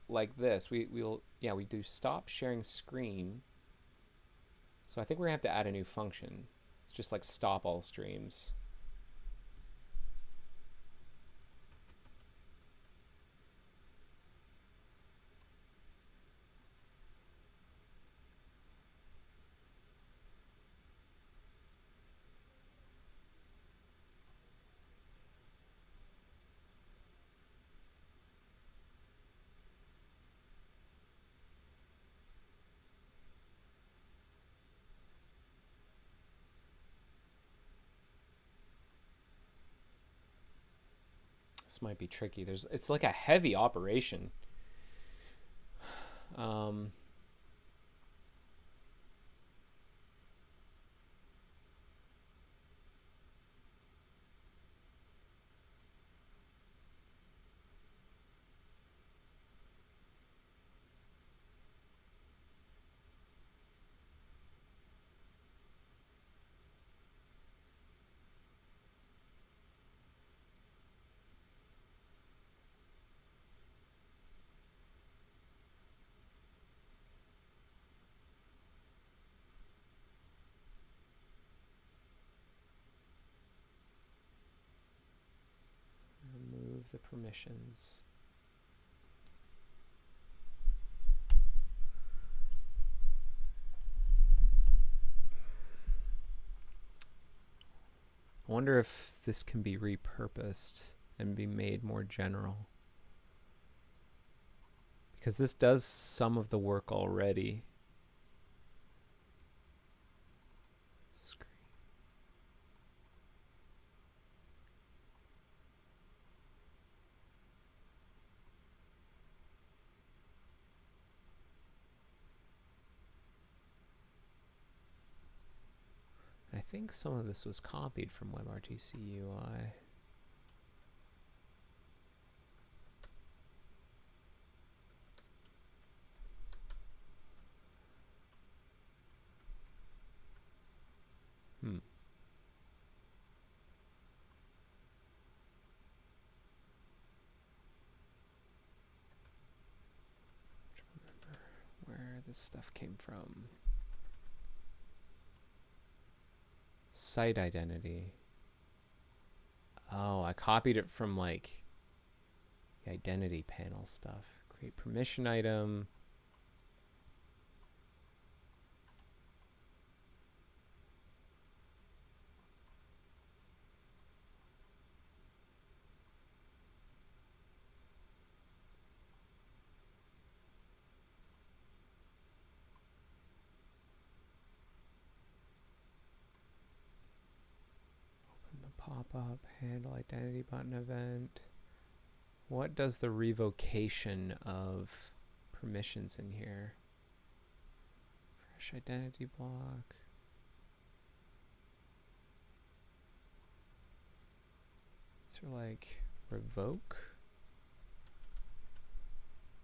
like this. We do stop sharing screen. So I think we're gonna have to add a new function. It's just like stop all streams. This might be tricky. It's like a heavy operation. Remove the permissions. I wonder if this can be repurposed and be made more general. Because this does some of the work already. think some of this was copied from Webrtc UI. Remember where this stuff came from. Site identity. Oh, I copied it from like the identity panel stuff. Create permission item. Pop-up, handle identity button event. What does the revocation of permissions in here? Fresh identity block. Is there like revoke?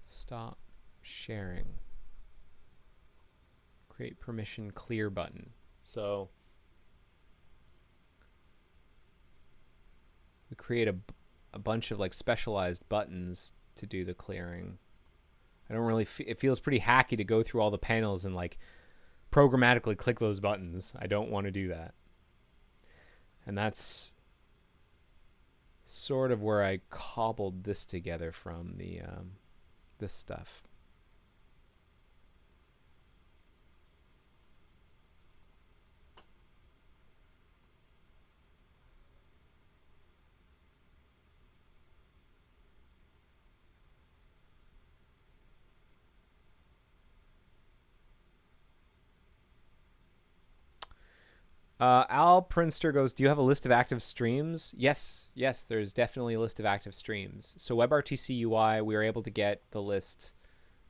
Stop sharing. Create permission clear button. So we create a bunch of like specialized buttons to do the clearing. I don't really it feels pretty hacky to go through all the panels and like programmatically click those buttons. I don't want to do that. And that's sort of where I cobbled this together from, the this stuff. Al Prinster goes, do you have a list of active streams? Yes, there's definitely a list of active streams. So Webrtc UI, we were able to get the list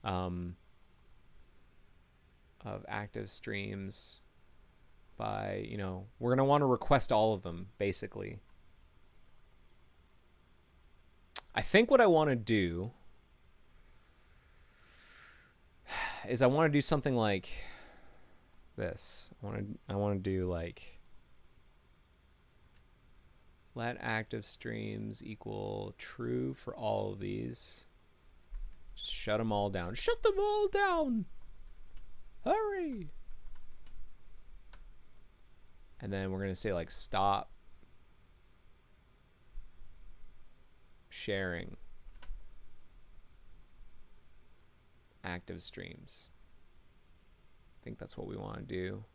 of active streams by, you know, we're going to want to request all of them, basically. I think what I want to do is I want to do something like this. I want to do like let active streams equal true for all of these. Just shut them all down. Shut them all down. Hurry. And then we're going to say like stop sharing active streams. I think that's what we want to do.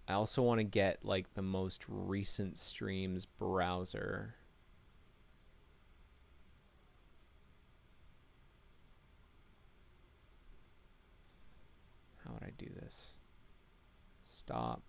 I also want to get like the most recent streams browser. How would I do this? Stop.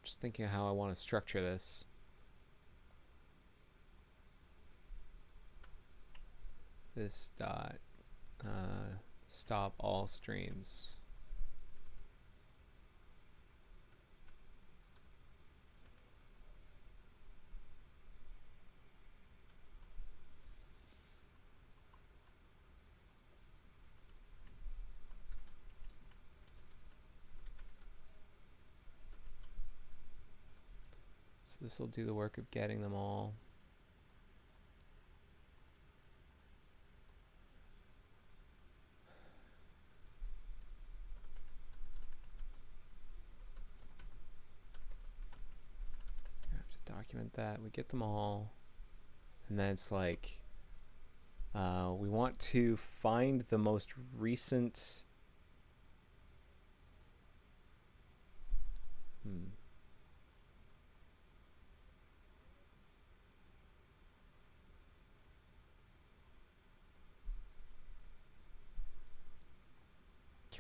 Just thinking how I want to structure this. This dot stop all streams. So this will do the work of getting them all. I have to document that. We get them all. And then it's like, we want to find the most recent.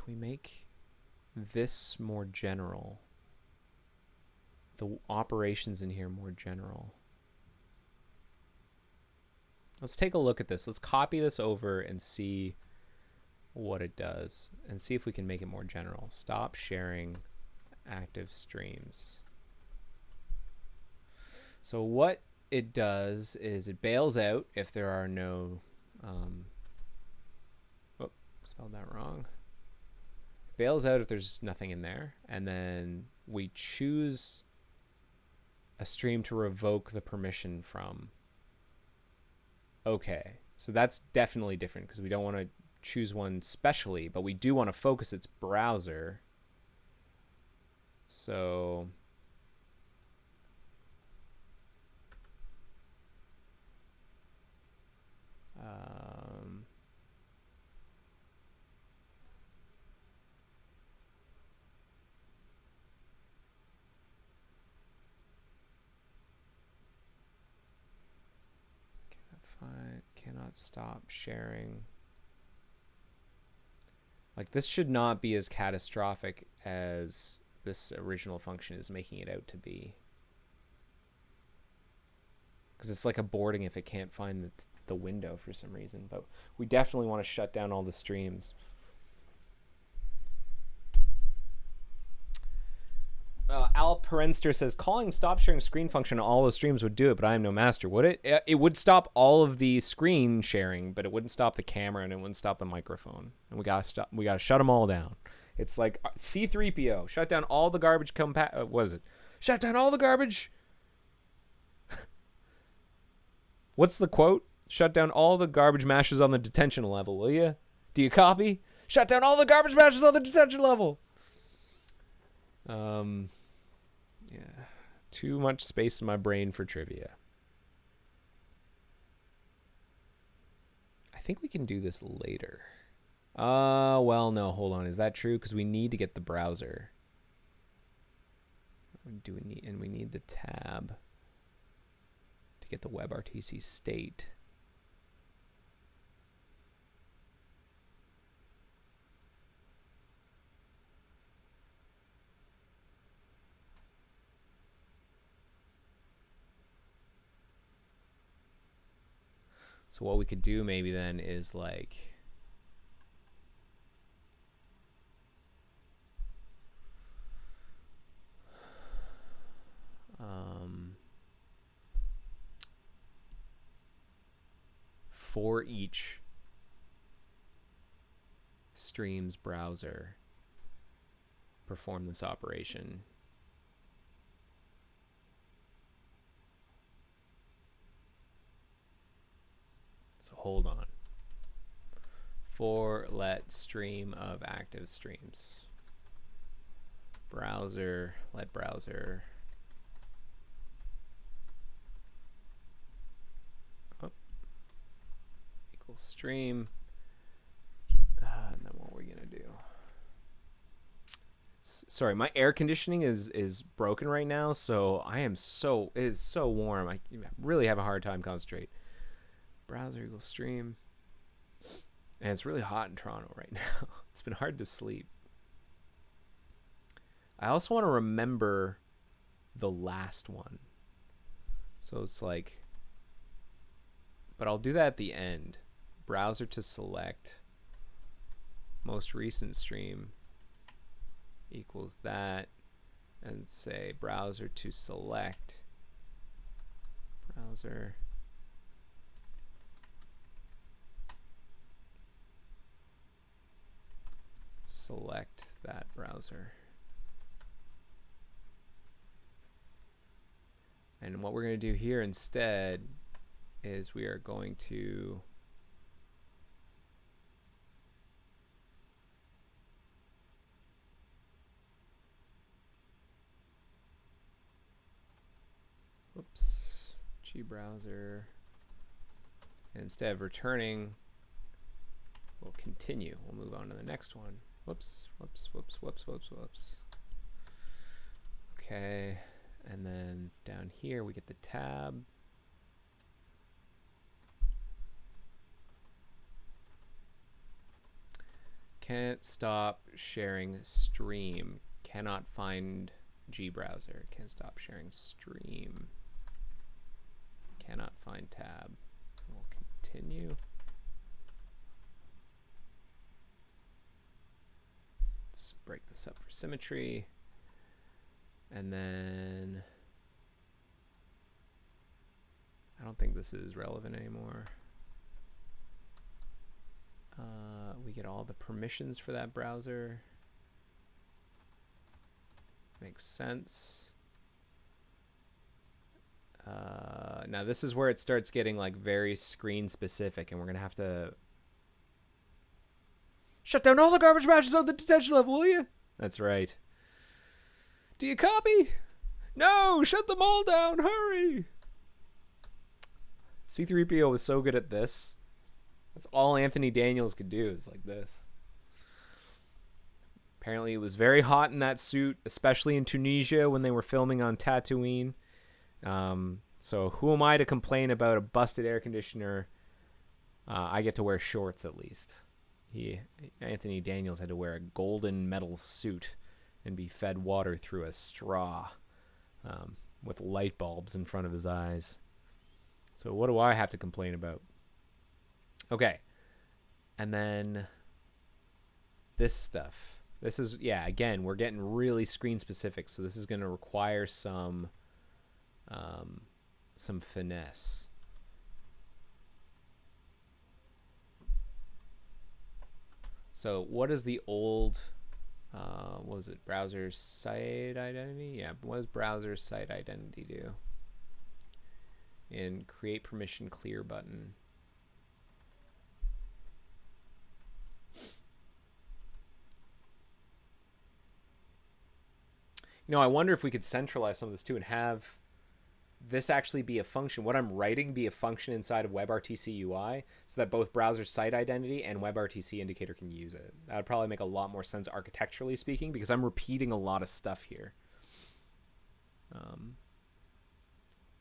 we make this more general? The operations in here more general. Let's take a look at this. Let's copy this over and see what it does and see if we can make it more general. Stop sharing active streams. So what it does is it bails out if there are no, oh, spelled that wrong. It bails out if there's nothing in there, and then we choose a stream to revoke the permission from. Okay, so that's definitely different because we don't want to choose one specially, but we do want to focus its browser. So cannot stop sharing. Like, this should not be as catastrophic as this original function is making it out to be. Because it's like aborting if it can't find the window for some reason. But we definitely want to shut down all the streams. Al Perenster says, calling stop sharing screen function on all the streams would do it, but I am no master. Would it? It would stop all of the screen sharing, but it wouldn't stop the camera and it wouldn't stop the microphone. And we gotta shut them all down. It's like C3PO, shut down all the garbage what was it? Shut down all the garbage. What's the quote? Shut down all the garbage mashers on the detention level, will you? Do you copy? Shut down all the garbage mashers on the detention level. Yeah, too much space in my brain for trivia. I think we can do this later. Well, no, hold on. Is that true? Because we need to get the browser. Do we need? And we need the tab to get the Webrtc state. So what we could do maybe then is like for each stream's browser, perform this operation. So hold on. For let stream of active streams. Browser, let browser. Oh. Equals stream. And then what we're gonna do. Sorry, my air conditioning is broken right now, so it is so warm. I really have a hard time concentrating. Browser equals stream. And it's really hot in Toronto right now. It's been hard to sleep. I also want to remember the last one. So it's like, but I'll do that at the end. Browser to select. Most recent stream equals that. And say browser to select. Browser. Select that browser. And what we're going to do here instead is we are going to gbrowser, and instead of returning, we'll continue. We'll move on to the next one. Whoops. Okay, and then down here we get the tab. Can't stop sharing stream. Cannot find gbrowser. Can't stop sharing stream. Cannot find tab. We'll continue. Let's break this up for symmetry. And then I don't think this is relevant anymore. We get all the permissions for that browser. Makes sense. Now this is where it starts getting like very screen specific, and we're gonna have to shut down all the garbage matches on the detention level, will you? That's right. Do you copy? No, shut them all down, hurry. C3PO was so good at this. That's all Anthony Daniels could do, is like this. Apparently it was very hot in that suit, especially in Tunisia when they were filming on Tatooine. So who am I to complain about a busted air conditioner? I get to wear shorts at least. Anthony Daniels had to wear a golden metal suit and be fed water through a straw with light bulbs in front of his eyes. So what do I have to complain about? Okay. And then this stuff. This is, yeah, again, we're getting really screen specific. So this is going to require some finesse. So what is the old, what was it, browser site identity? Yeah, what does browser site identity do? In create permission clear button. You know, I wonder if we could centralize some of this too and have this actually be a function, what I'm writing be a function inside of Webrtc UI, so that both browser site identity and Webrtc Indicator can use it. That would probably make a lot more sense architecturally speaking, because I'm repeating a lot of stuff here.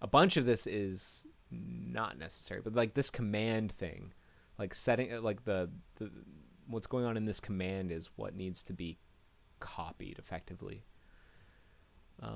A bunch of this is not necessary, but like this command thing, like setting, like the what's going on in this command is what needs to be copied effectively. The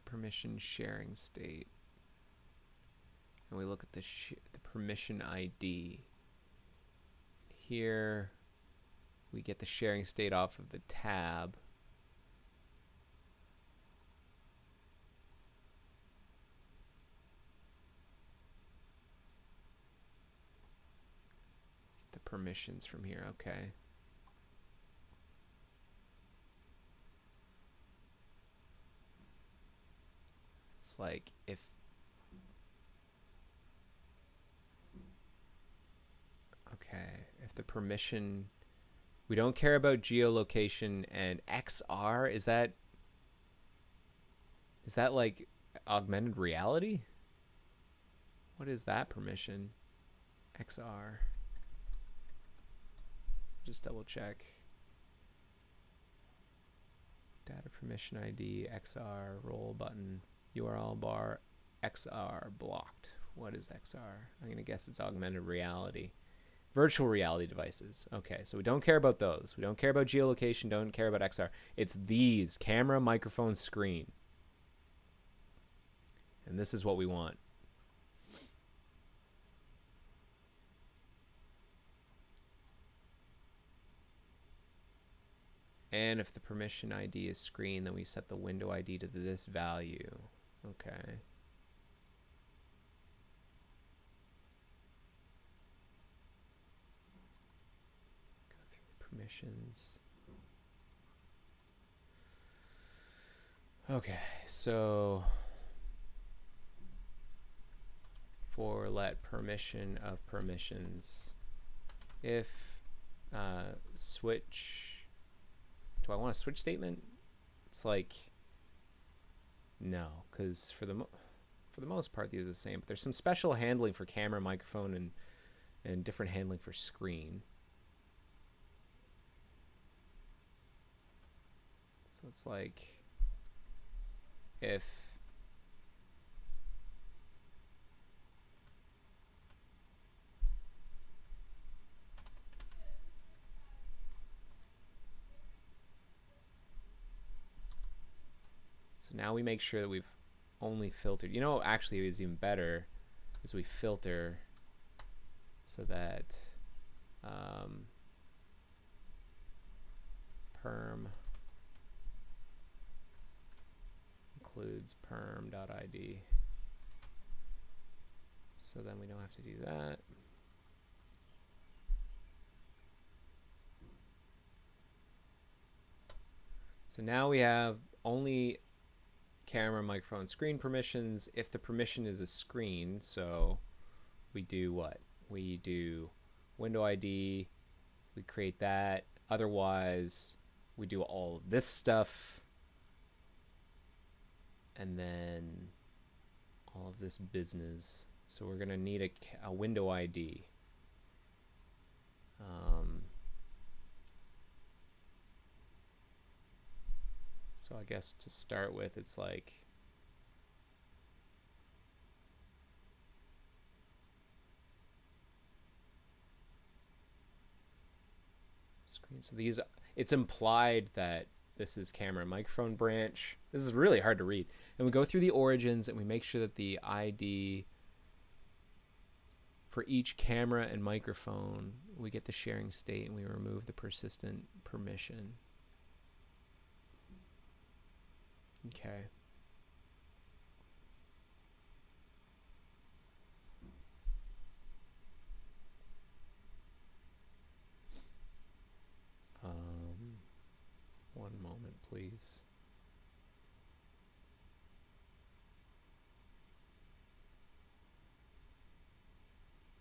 permission sharing state. And we look at the permission ID. Here we get the sharing state off of the tab. Get the permissions from here, okay. It's like if the permission, we don't care about geolocation and XR, is that like augmented reality? What is that permission? XR. Just double check. Data permission ID, XR, roll button, URL bar, XR blocked. What is XR? I'm going to guess it's augmented reality. Virtual reality devices. Okay, so we don't care about those. We don't care about geolocation, don't care about XR. It's these, camera, microphone, screen. And this is what we want. And if the permission ID is screen, then we set the window ID to this value. Okay. Permissions. Okay, so for let permission of permissions, if switch, do I want a switch statement? It's like No, because for the most part, these are the same. But there's some special handling for camera, microphone, and different handling for screen. So it's like if so now we make sure that we've only filtered. You know, actually, is even better is we filter so that perm includes perm.id. So then we don't have to do that. So now we have only camera, microphone, screen permissions. If the permission is a screen, so we do what? We do window ID, we create that. Otherwise, we do all of this stuff, and then all of this business. So we're gonna need a window ID. So I guess to start with, it's like screen. So these, it's implied that this is camera and microphone branch. This is really hard to read. And we go through the origins and we make sure that the ID for each camera and microphone, we get the sharing state and we remove the persistent permission. Okay. One moment, please.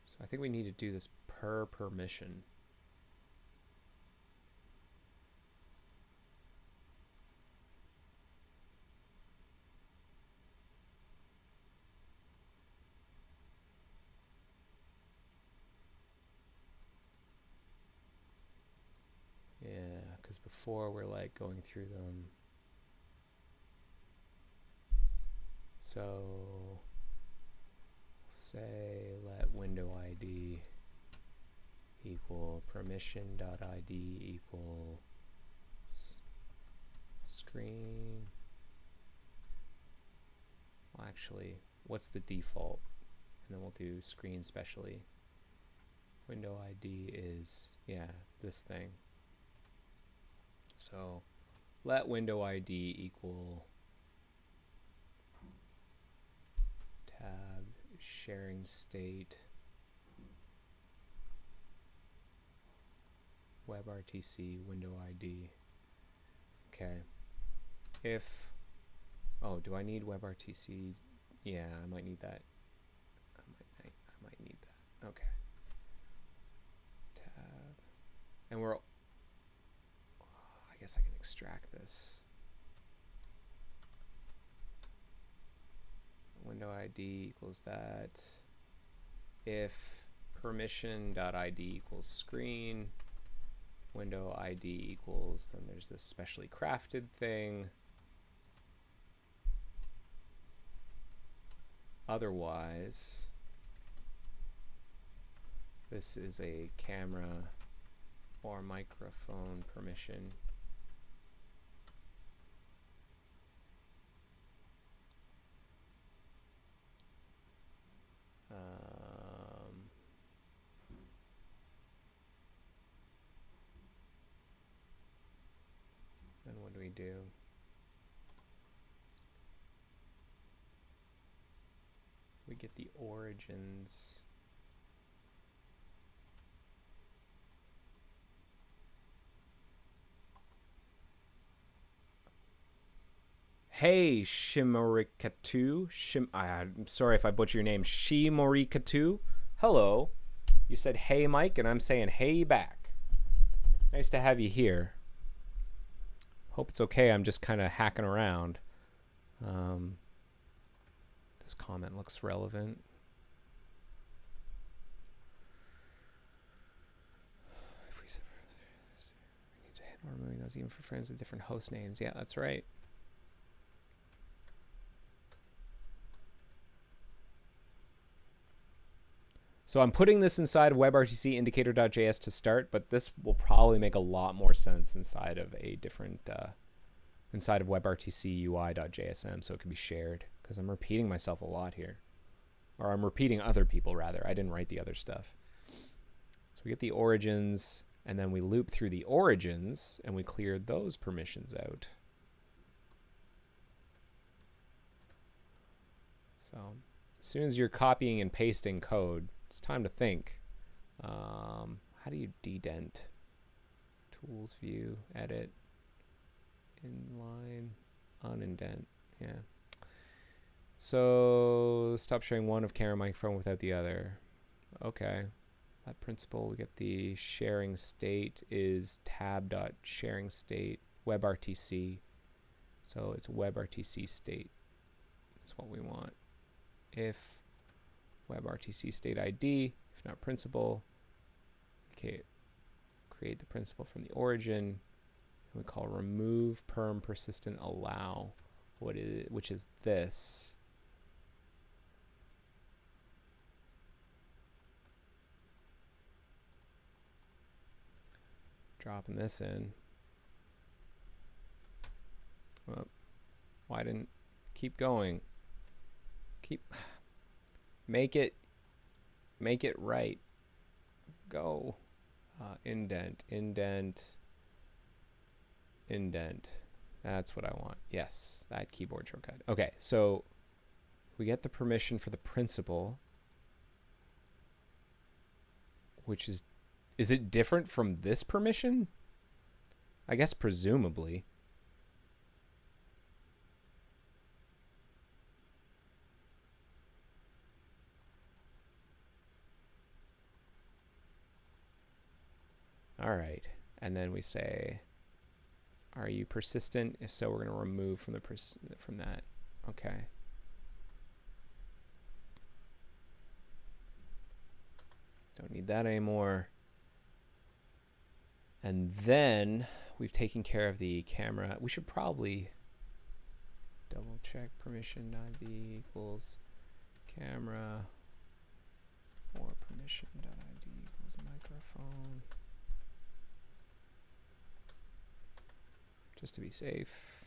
So I think we need to do this per permission. Yeah, because before we're like going through them. So say let window ID equal permission.id equal screen. Well, actually, what's the default? And then we'll do screen specially. Window ID is, yeah, this thing. So let window ID equal tab sharing state Webrtc window ID. Okay. If, oh, do I need Webrtc? Yeah, I might need that. I might need that. Okay. Tab. And we're, I guess I can extract this. Window ID equals that. If permission.id equals screen, window ID equals, then there's this specially crafted thing. Otherwise, this is a camera or microphone permission. Then what do we do? We get the origins. Hey, Shimorikatu. I'm sorry if I butcher your name. Shimorikatu. Hello. You said hey, Mike, and I'm saying hey back. Nice to have you here. Hope it's okay. I'm just kind of hacking around. This comment looks relevant. If we need to handle removing those even for frames with different host names. Yeah, that's right. So I'm putting this inside of Webrtc Indicator.js to start, but this will probably make a lot more sense inside of a different, inside of Webrtc UI.jsm, so it can be shared, because I'm repeating myself a lot here. Or I'm repeating other people, rather. I didn't write the other stuff. So we get the origins, and then we loop through the origins, and we clear those permissions out. So as soon as you're copying and pasting code, it's time to think. How do you dedent? Tools, view, edit, inline, unindent. Yeah. So stop sharing one of camera microphone without the other. Okay. That principle, we get the sharing state is tab.sharing state webrtc. So it's webrtc state. That's what we want. If webrtc state ID, if not principal, okay, create the principal from the origin. We call remove perm persistent allow, which is this. Dropping this in. Well, why didn't keep going? Make it right. Go. Indent. That's what I want. Yes, that keyboard shortcut. Okay, so we get the permission for the principal, which is it different from this permission? I guess presumably. All right, and then we say, are you persistent? If so, we're going to remove from that. Okay. Don't need that anymore. And then we've taken care of the camera. We should probably double check permission.id equals camera or permission.id equals microphone. Just to be safe.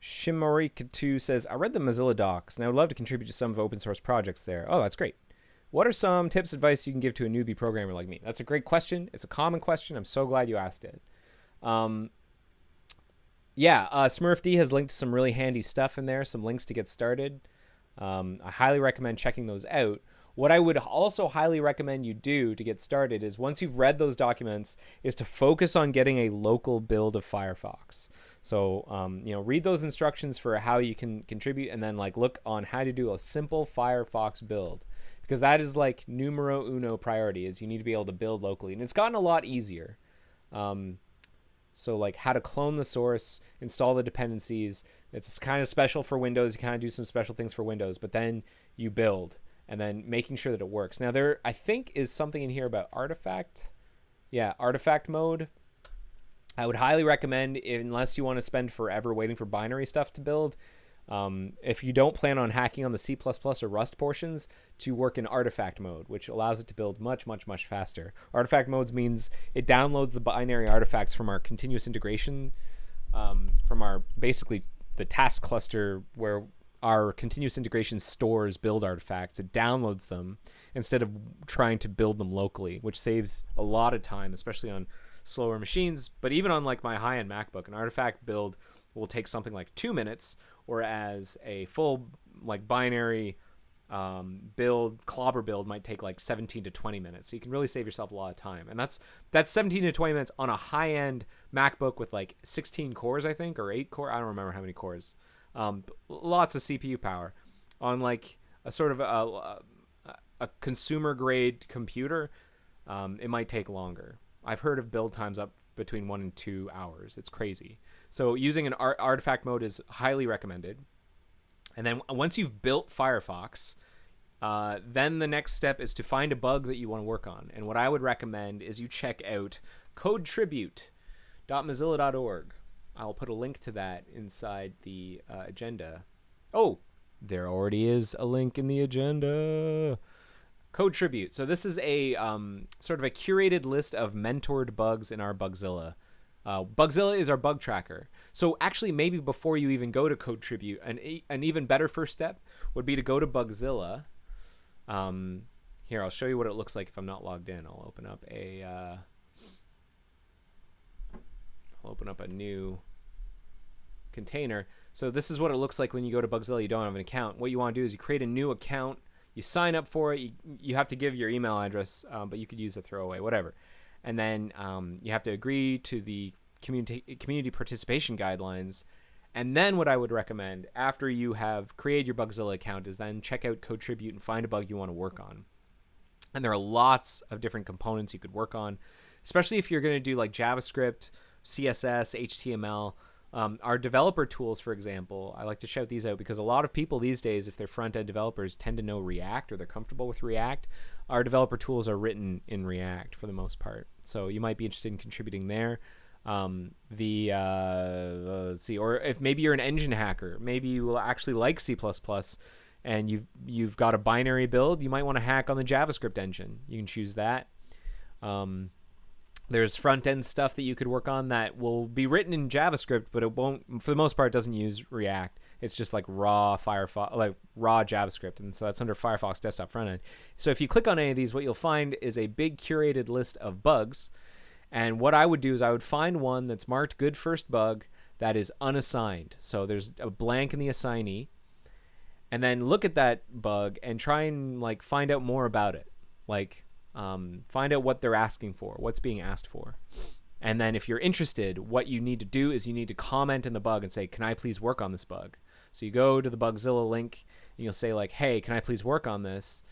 Shimorika2 says, I read the Mozilla docs and I would love to contribute to some of open source projects there. Oh, that's great. What are some tips, advice you can give to a newbie programmer like me? That's a great question. It's a common question. I'm so glad you asked it. Smurfd has linked some really handy stuff in there, some links to get started. I highly recommend checking those out. What I would also highly recommend you do to get started is once you've read those documents is to focus on getting a local build of Firefox. So, read those instructions for how you can contribute and then look on how to do a simple Firefox build, because that is numero uno priority is you need to be able to build locally, and it's gotten a lot easier. So how to clone the source, install the dependencies. It's kind of special for Windows. You kind of do some special things for Windows, but then you build and then making sure that it works. Now there, I think, is something in here about artifact. Yeah, artifact mode. I would highly recommend, unless you want to spend forever waiting for binary stuff to build, if you don't plan on hacking on the C++ or Rust portions, to work in artifact mode, which allows it to build much, much, much faster. Artifact modes means it downloads the binary artifacts from our continuous integration, from our, basically, the task cluster where our continuous integration stores build artifacts. It downloads them instead of trying to build them locally, which saves a lot of time, especially on slower machines. But even on my high-end MacBook, an artifact build will take something like 2 minutes, whereas a full binary clobber build might take 17 to 20 minutes. So you can really save yourself a lot of time. And that's 17 to 20 minutes on a high-end MacBook with 16 cores, I think, or 8 core. I don't remember how many cores. Lots of CPU power on a sort of a consumer grade computer. it might take longer. I've heard of build times up between 1 and 2 hours. It's crazy. So using an artifact mode is highly recommended. And then once you've built Firefox, then the next step is to find a bug that you want to work on. And what I would recommend is you check out codetribute.mozilla.org. I'll put a link to that inside the agenda. Oh, there already is a link in the agenda. Code Tribute. So this is a sort of a curated list of mentored bugs in our Bugzilla. Bugzilla is our bug tracker. So actually, maybe before you even go to Code Tribute, an even better first step would be to go to Bugzilla. Here, I'll show you what it looks like if I'm not logged in. I'll open up a new container. So this is what it looks like when you go to Bugzilla. You don't have an account. What you want to do is you create a new account. You sign up for it. You have to give your email address, but you could use a throwaway, whatever. And then you have to agree to the community participation guidelines. And then what I would recommend after you have created your Bugzilla account is then check out Code Tribute and find a bug you want to work on. And there are lots of different components you could work on, especially if you're going to do like JavaScript, CSS, HTML. Our developer tools, for example, I like to shout these out because a lot of people these days, if they're front-end developers, tend to know React or they're comfortable with React. Our developer tools are written in React for the most part, so you might be interested in contributing there. Let's see, or if maybe you're an engine hacker, maybe you will actually like C++, and you've got a binary build, you might want to hack on the JavaScript engine. You can choose that. There's front-end stuff that you could work on that will be written in JavaScript, but it won't, for the most part, doesn't use React. It's just like raw Firefox, like raw JavaScript, and so that's under Firefox Desktop Frontend. So if you click on any of these, what you'll find is a big curated list of bugs. And what I would do is I would find one that's marked good first bug that is unassigned. So there's a blank in the assignee, and then look at that bug and try and like find out more about it. Like, find out what they're asking for, what's being asked for. And then if you're interested, what you need to do is you need to comment in the bug and say, can I please work on this bug? So you go to the Bugzilla link and you'll say like, hey, can I please work on this?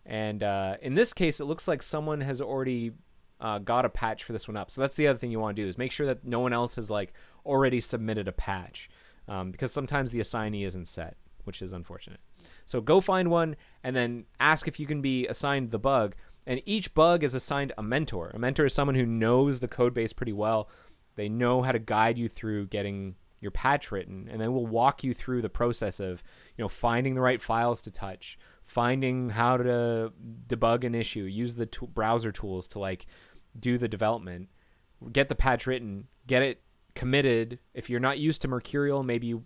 And in this case, it looks like someone has already got a patch for this one up. So that's the other thing you want to do is make sure that no one else has like already submitted a patch, because sometimes the assignee isn't set, which is unfortunate. So go find one and then ask if you can be assigned the bug. And each bug is assigned a mentor. A mentor is someone who knows the code base pretty well. They know how to guide you through getting your patch written, and then we'll walk you through the process of, finding the right files to touch, finding how to debug an issue, use the browser tools to like do the development, get the patch written, get it committed. If you're not used to Mercurial, maybe you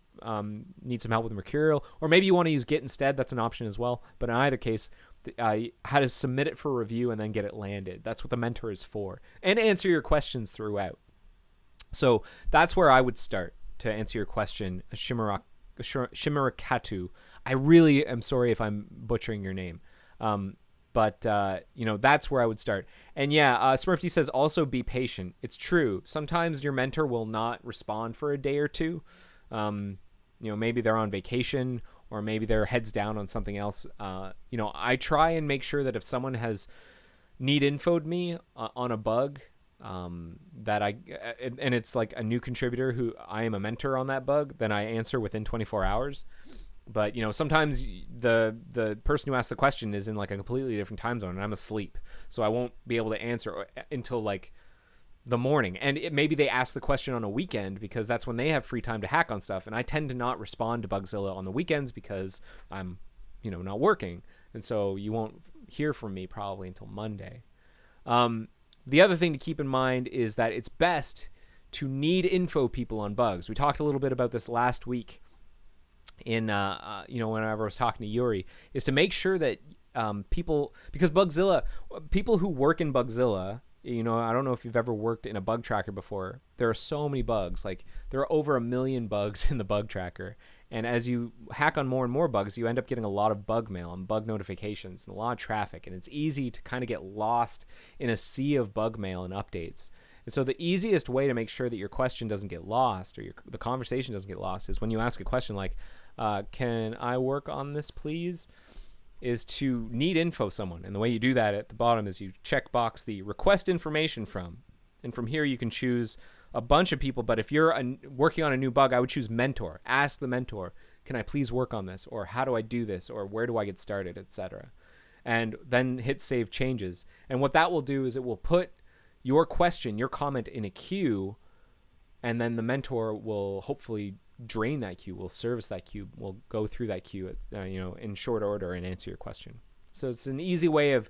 need some help with Mercurial, or maybe you want to use Git instead. That's an option as well. But in either case, how to submit it for review and then get it landed. That's what the mentor is for, and answer your questions throughout. So that's where I would start to answer your question, Shimarakatu. I really am sorry if I'm butchering your name. But that's where I would start. And yeah, Smurfy says also be patient. It's true. Sometimes your mentor will not respond for a day or two. Maybe they're on vacation, or maybe they're heads down on something else. I try and make sure that if someone has info'd me on a bug, and it's like a new contributor who I am a mentor on that bug, then I answer within 24 hours. But sometimes the person who asked the question is in like a completely different time zone, and I'm asleep, so I won't be able to answer until like the morning. And maybe they ask the question on a weekend because that's when they have free time to hack on stuff, and I tend to not respond to Bugzilla on the weekends because I'm not working, and so you won't hear from me probably until Monday. The other thing to keep in mind is that it's best to need info people on bugs. We talked a little bit about this last week in whenever I was talking to Yuri, is to make sure that people who work in Bugzilla, I don't know if you've ever worked in a bug tracker before. There are so many bugs. Like, there are over 1 million bugs in the bug tracker. And as you hack on more and more bugs, you end up getting a lot of bug mail and bug notifications and a lot of traffic. And it's easy to kind of get lost in a sea of bug mail and updates. And so the easiest way to make sure that your question doesn't get lost, or the conversation doesn't get lost, is when you ask a question like, can I work on this, please? is to need info someone. And the way you do that at the bottom is you check box the request information from. And from here you can choose a bunch of people. But if you're working on a new bug, I would choose mentor. Ask the mentor, can I please work on this? Or how do I do this? Or where do I get started, etc. And then hit save changes. And what that will do is it will put your question, your comment in a queue, and then the mentor will hopefully drain that queue, will service that queue, will go through that queue in short order and answer your question. So it's an easy way of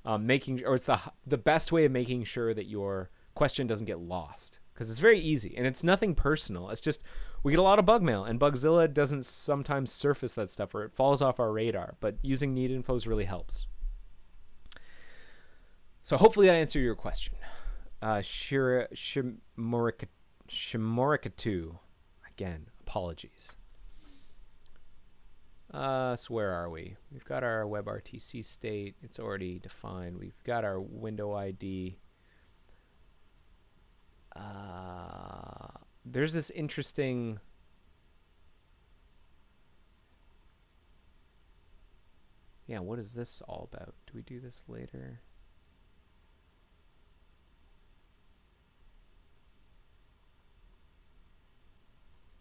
it's the best way of making sure that your question doesn't get lost, because it's very easy and it's nothing personal. It's just we get a lot of bug mail, and Bugzilla doesn't sometimes surface that stuff, or it falls off our radar, but using need infos really helps. So hopefully that answered your question. Shimorika2. Again, apologies. So where are we? We've got our Webrtc state. It's already defined. We've got our window ID. There's this interesting... Yeah, what is this all about? Do we do this later?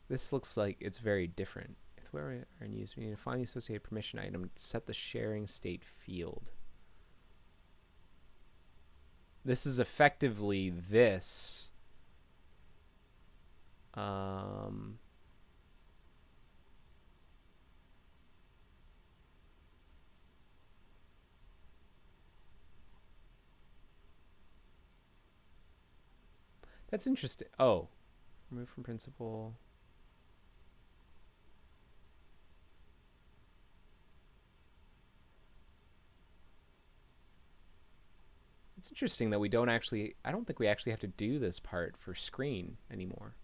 This looks like it's very different. If we are in use, we need to find the associated permission item to set the sharing state field. This is effectively this. That's interesting. Oh, remove from principal. It's interesting that we don't actually, I don't think we actually have to do this part for screen anymore,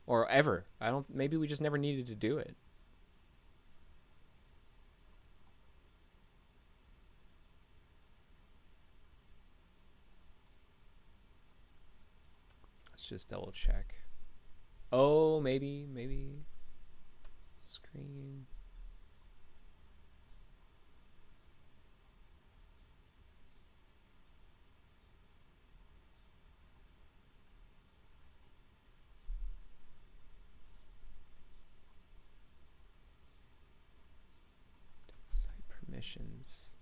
or ever. Maybe we just never needed to do it. Let's just double check. Oh, maybe screen. Permissions.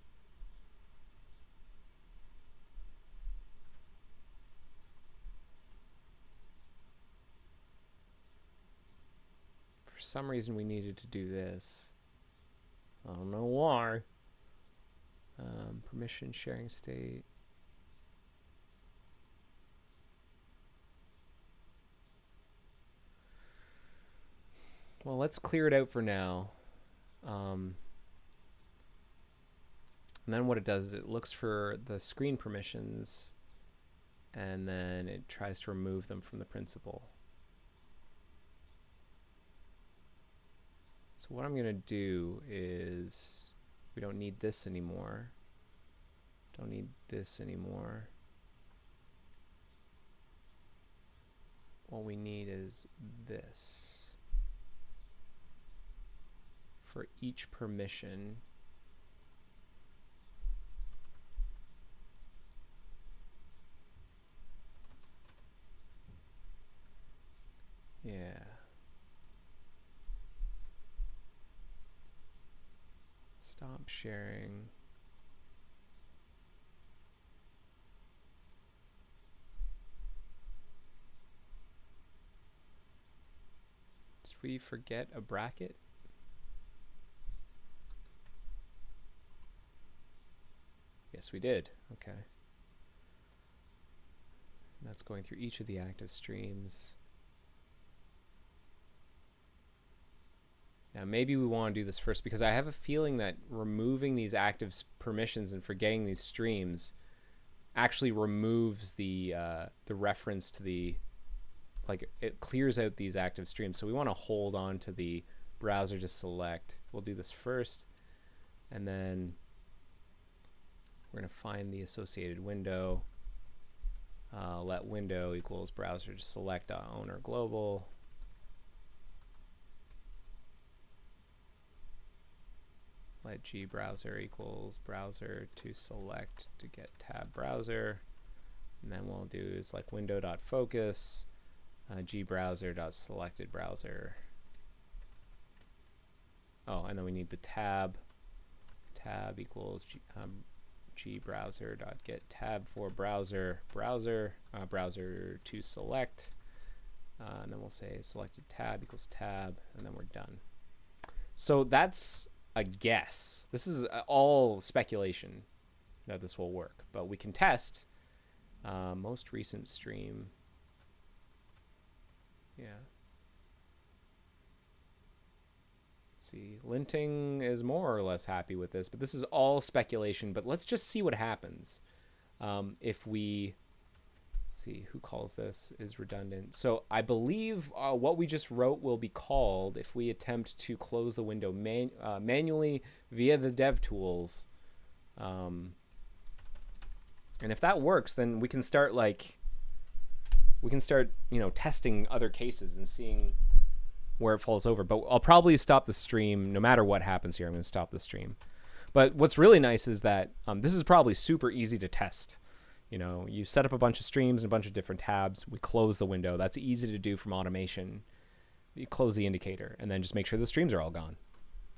For some reason we needed to do this. I don't know why. Permission sharing state. Well, let's clear it out for now. And then what it does is it looks for the screen permissions, and then it tries to remove them from the principal. So what I'm going to do is, we don't need this anymore. Don't need this anymore. All we need is this. For each permission, yeah. Stop sharing. Did we forget a bracket? Yes, we did. Okay. And that's going through each of the active streams. Now maybe we want to do this first, because I have a feeling that removing these active permissions and forgetting these streams actually removes the reference to the, like, it clears out these active streams. So we want to hold on to the browser to select. We'll do this first, and then we're going to find the associated window. Let window equals browser to select owner global. let G browser equals browser to select to get tab browser. And then what we'll do is like window.focus, G browser.selected browser. Oh, and then we need the tab. Tab equals G browser.get tab for browser to select. And then we'll say selected tab equals tab, and then we're done. So that's a guess. This is all speculation that this will work, but we can test. Most recent stream. Yeah. Let's see. Linting is more or less happy with this, but this is all speculation. But let's just see what happens. If we see who calls this is redundant. So I believe what we just wrote will be called if we attempt to close the window manually via the dev tools. And if that works, then we can start testing other cases and seeing where it falls over. But I'll probably stop the stream no matter what happens here. I'm going to stop the stream. But what's really nice is that this is probably super easy to test. You set up a bunch of streams and a bunch of different tabs. We close the window. That's easy to do from automation. You close the indicator and then just make sure the streams are all gone.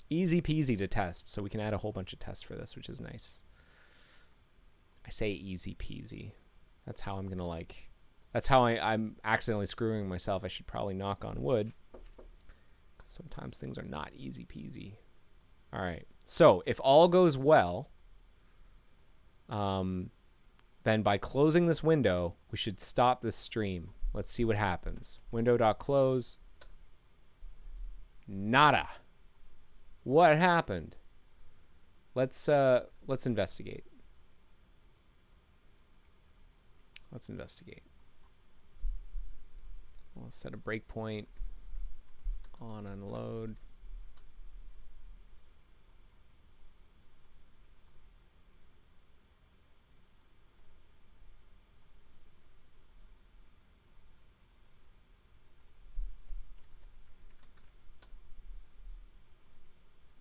Easy peasy to test. So we can add a whole bunch of tests for this, which is nice. I say easy peasy. That's how I'm going to that's how I'm accidentally screwing myself. I should probably knock on wood. Sometimes things are not easy peasy. All right. So if all goes well, then by closing this window, we should stop this stream. Let's see what happens. Window.close. Nada. What happened? Let's investigate. Let's investigate. We'll set a breakpoint. On unload.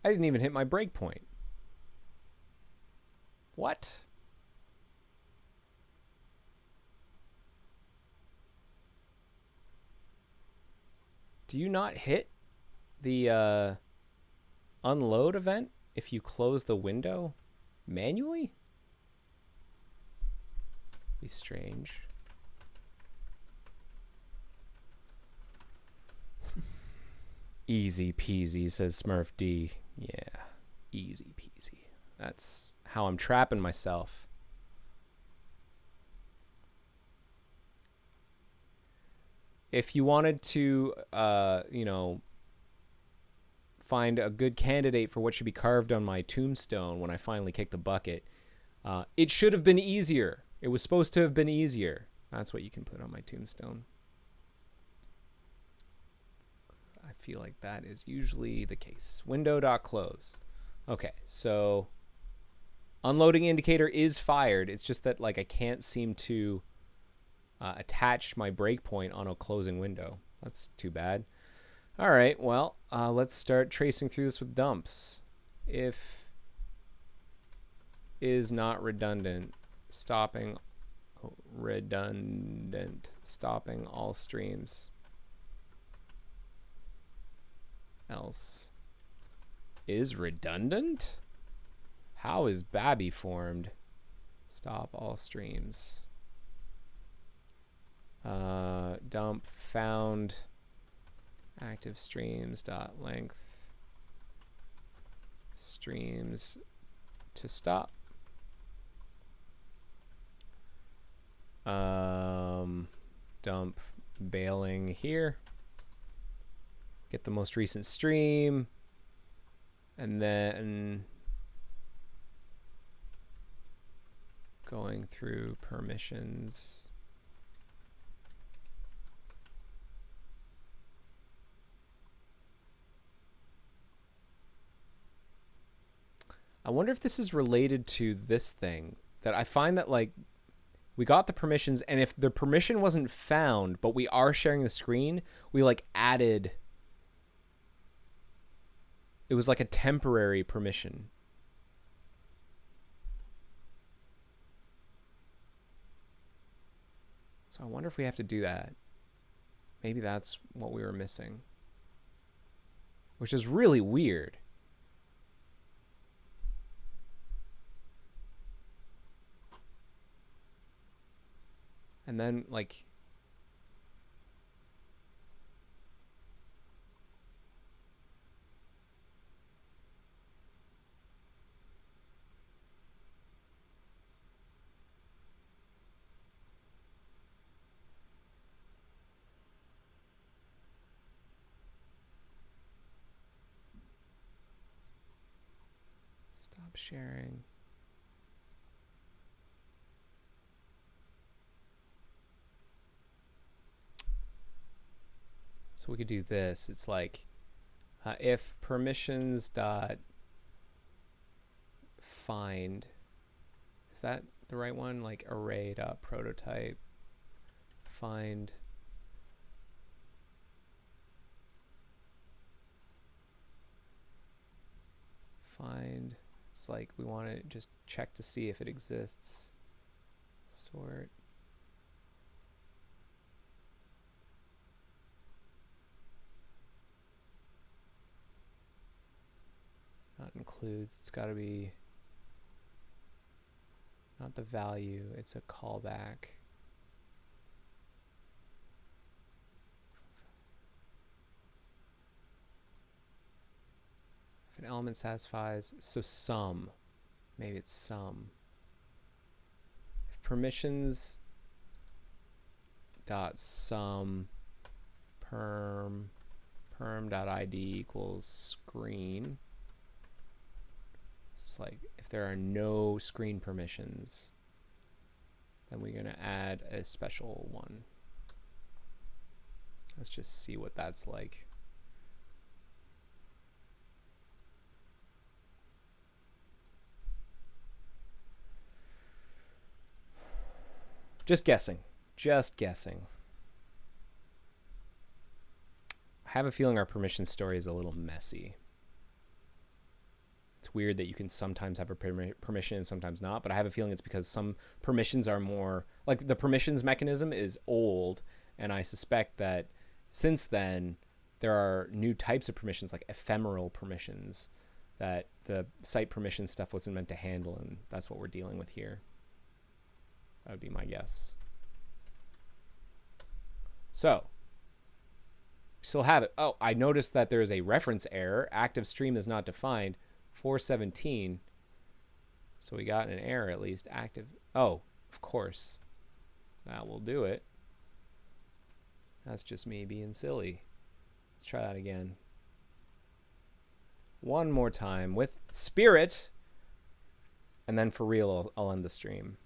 I didn't even hit my breakpoint. What? Do you not hit the unload event if you close the window manually? Be strange. Easy peasy, says Smurf D. Yeah, easy peasy. That's how I'm trapping myself. If you wanted to, find a good candidate for what should be carved on my tombstone when I finally kick the bucket, it should have been easier. It was supposed to have been easier. That's what you can put on my tombstone. I feel like that is usually the case. Window.close. Okay, so unloading indicator is fired. It's just that I can't seem to attach my breakpoint on a closing window. That's too bad. All right, well, let's start tracing through this with dumps. If is not redundant, stopping all streams. Else is redundant? How is Babby formed? Stop all streams. Dump found active streams dot length streams to stop. Dump bailing here. Get the most recent stream, and then going through permissions. I wonder if this is related to this thing, that I find that we got the permissions, and if the permission wasn't found, but we are sharing the screen, we added. It was like a temporary permission. So I wonder if we have to do that. Maybe that's what we were missing, which is really weird. And then, like, stop sharing. So we could do this. It's like if permissions dot find, is that the right one? Like array dot prototype find it's like we want to just check to see if it exists. Sort not includes, it's got to be not the value, it's a callback. If an element satisfies, so sum, maybe it's sum. If permissions dot sum perm dot id equals screen, it's like if there are no screen permissions, then we're going to add a special one. Let's just see what that's like. Just guessing. Just guessing. I have a feeling our permission story is a little messy. It's weird that you can sometimes have a permission and sometimes not, but I have a feeling it's because some permissions are more, like the permissions mechanism is old, and I suspect that since then there are new types of permissions, like ephemeral permissions, that the site permission stuff wasn't meant to handle, and that's what we're dealing with here. That would be my guess. So, we still have it. Oh, I noticed that there is a reference error. Active stream is not defined. 417. So we got an error at least. Active. Oh, of course. That will do it. That's just me being silly. Let's try that again. One more time with spirit. And then for real, I'll end the stream.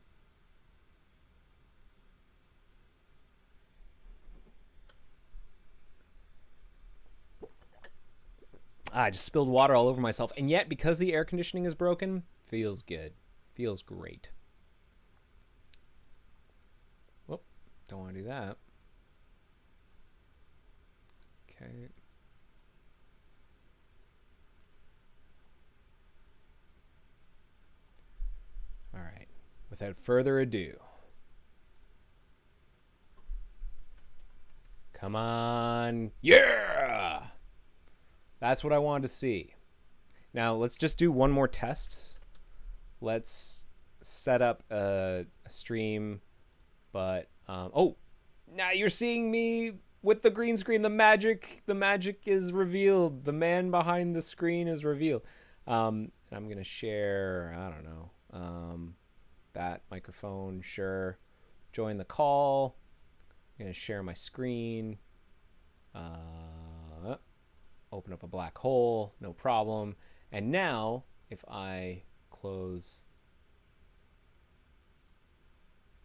I just spilled water all over myself. And yet, because the air conditioning is broken, feels good. Feels great. Whoop, don't want to do that. Okay. All right. Without further ado. Come on. Yeah! That's what I wanted to see. Now, let's just do one more test. Let's set up a stream, but, oh, now you're seeing me with the green screen. The magic is revealed. The man behind the screen is revealed. And I'm going to share, I don't know, that microphone, sure. Join the call. I'm going to share my screen. Open up a black hole, no problem. And now, if I close...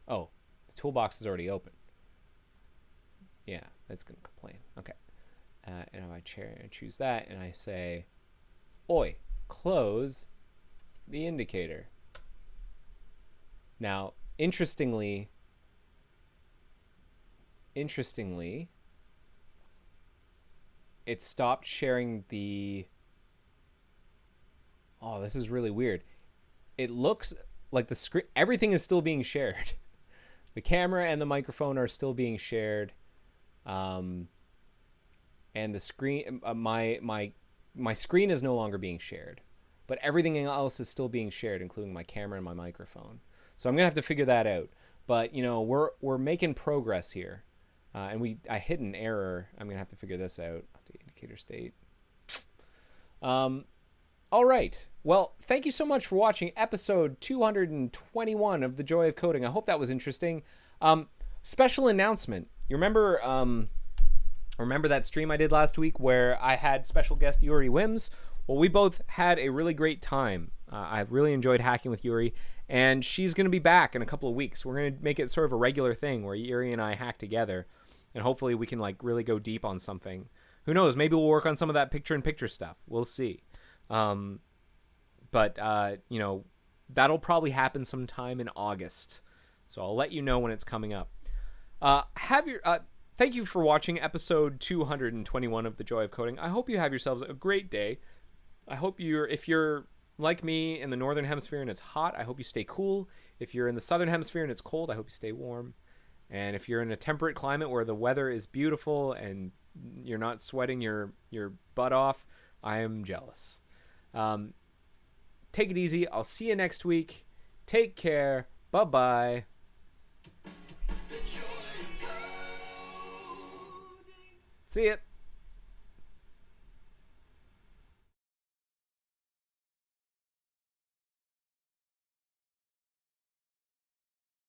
Oh, the toolbox is already open. Yeah, that's going to complain. Okay. And if I choose that and I say, oi, close the indicator. Now, interestingly, it stopped sharing the... Oh, this is really weird. It looks like the screen, everything is still being shared. The camera and the microphone are still being shared. And the screen, my screen is no longer being shared, but everything else is still being shared, including my camera and my microphone. So I'm gonna have to figure that out. But you know, we're making progress here, and I hit an error. I'm gonna have to figure this out. Update indicator state. All right. Well, thank you so much for watching episode 221 of The Joy of Coding. I hope that was interesting. Special announcement. You remember that stream I did last week where I had special guest Yuri Wims? Well, we both had a really great time. I've really enjoyed hacking with Yuri, and she's going to be back in a couple of weeks. We're going to make it sort of a regular thing where Yuri and I hack together, and hopefully we can like really go deep on something. Who knows? Maybe we'll work on some of that picture-in-picture stuff. We'll see. But you know, that'll probably happen sometime in August. So I'll let you know when it's coming up. Thank you for watching episode 221 of The Joy of Coding. I hope you have yourselves a great day. I hope if you're like me in the northern hemisphere and it's hot, I hope you stay cool. If you're in the southern hemisphere and it's cold, I hope you stay warm. And if you're in a temperate climate where the weather is beautiful and you're not sweating your butt off, I am jealous. Take it easy. I'll see you next week. Take care. Bye-bye. See ya.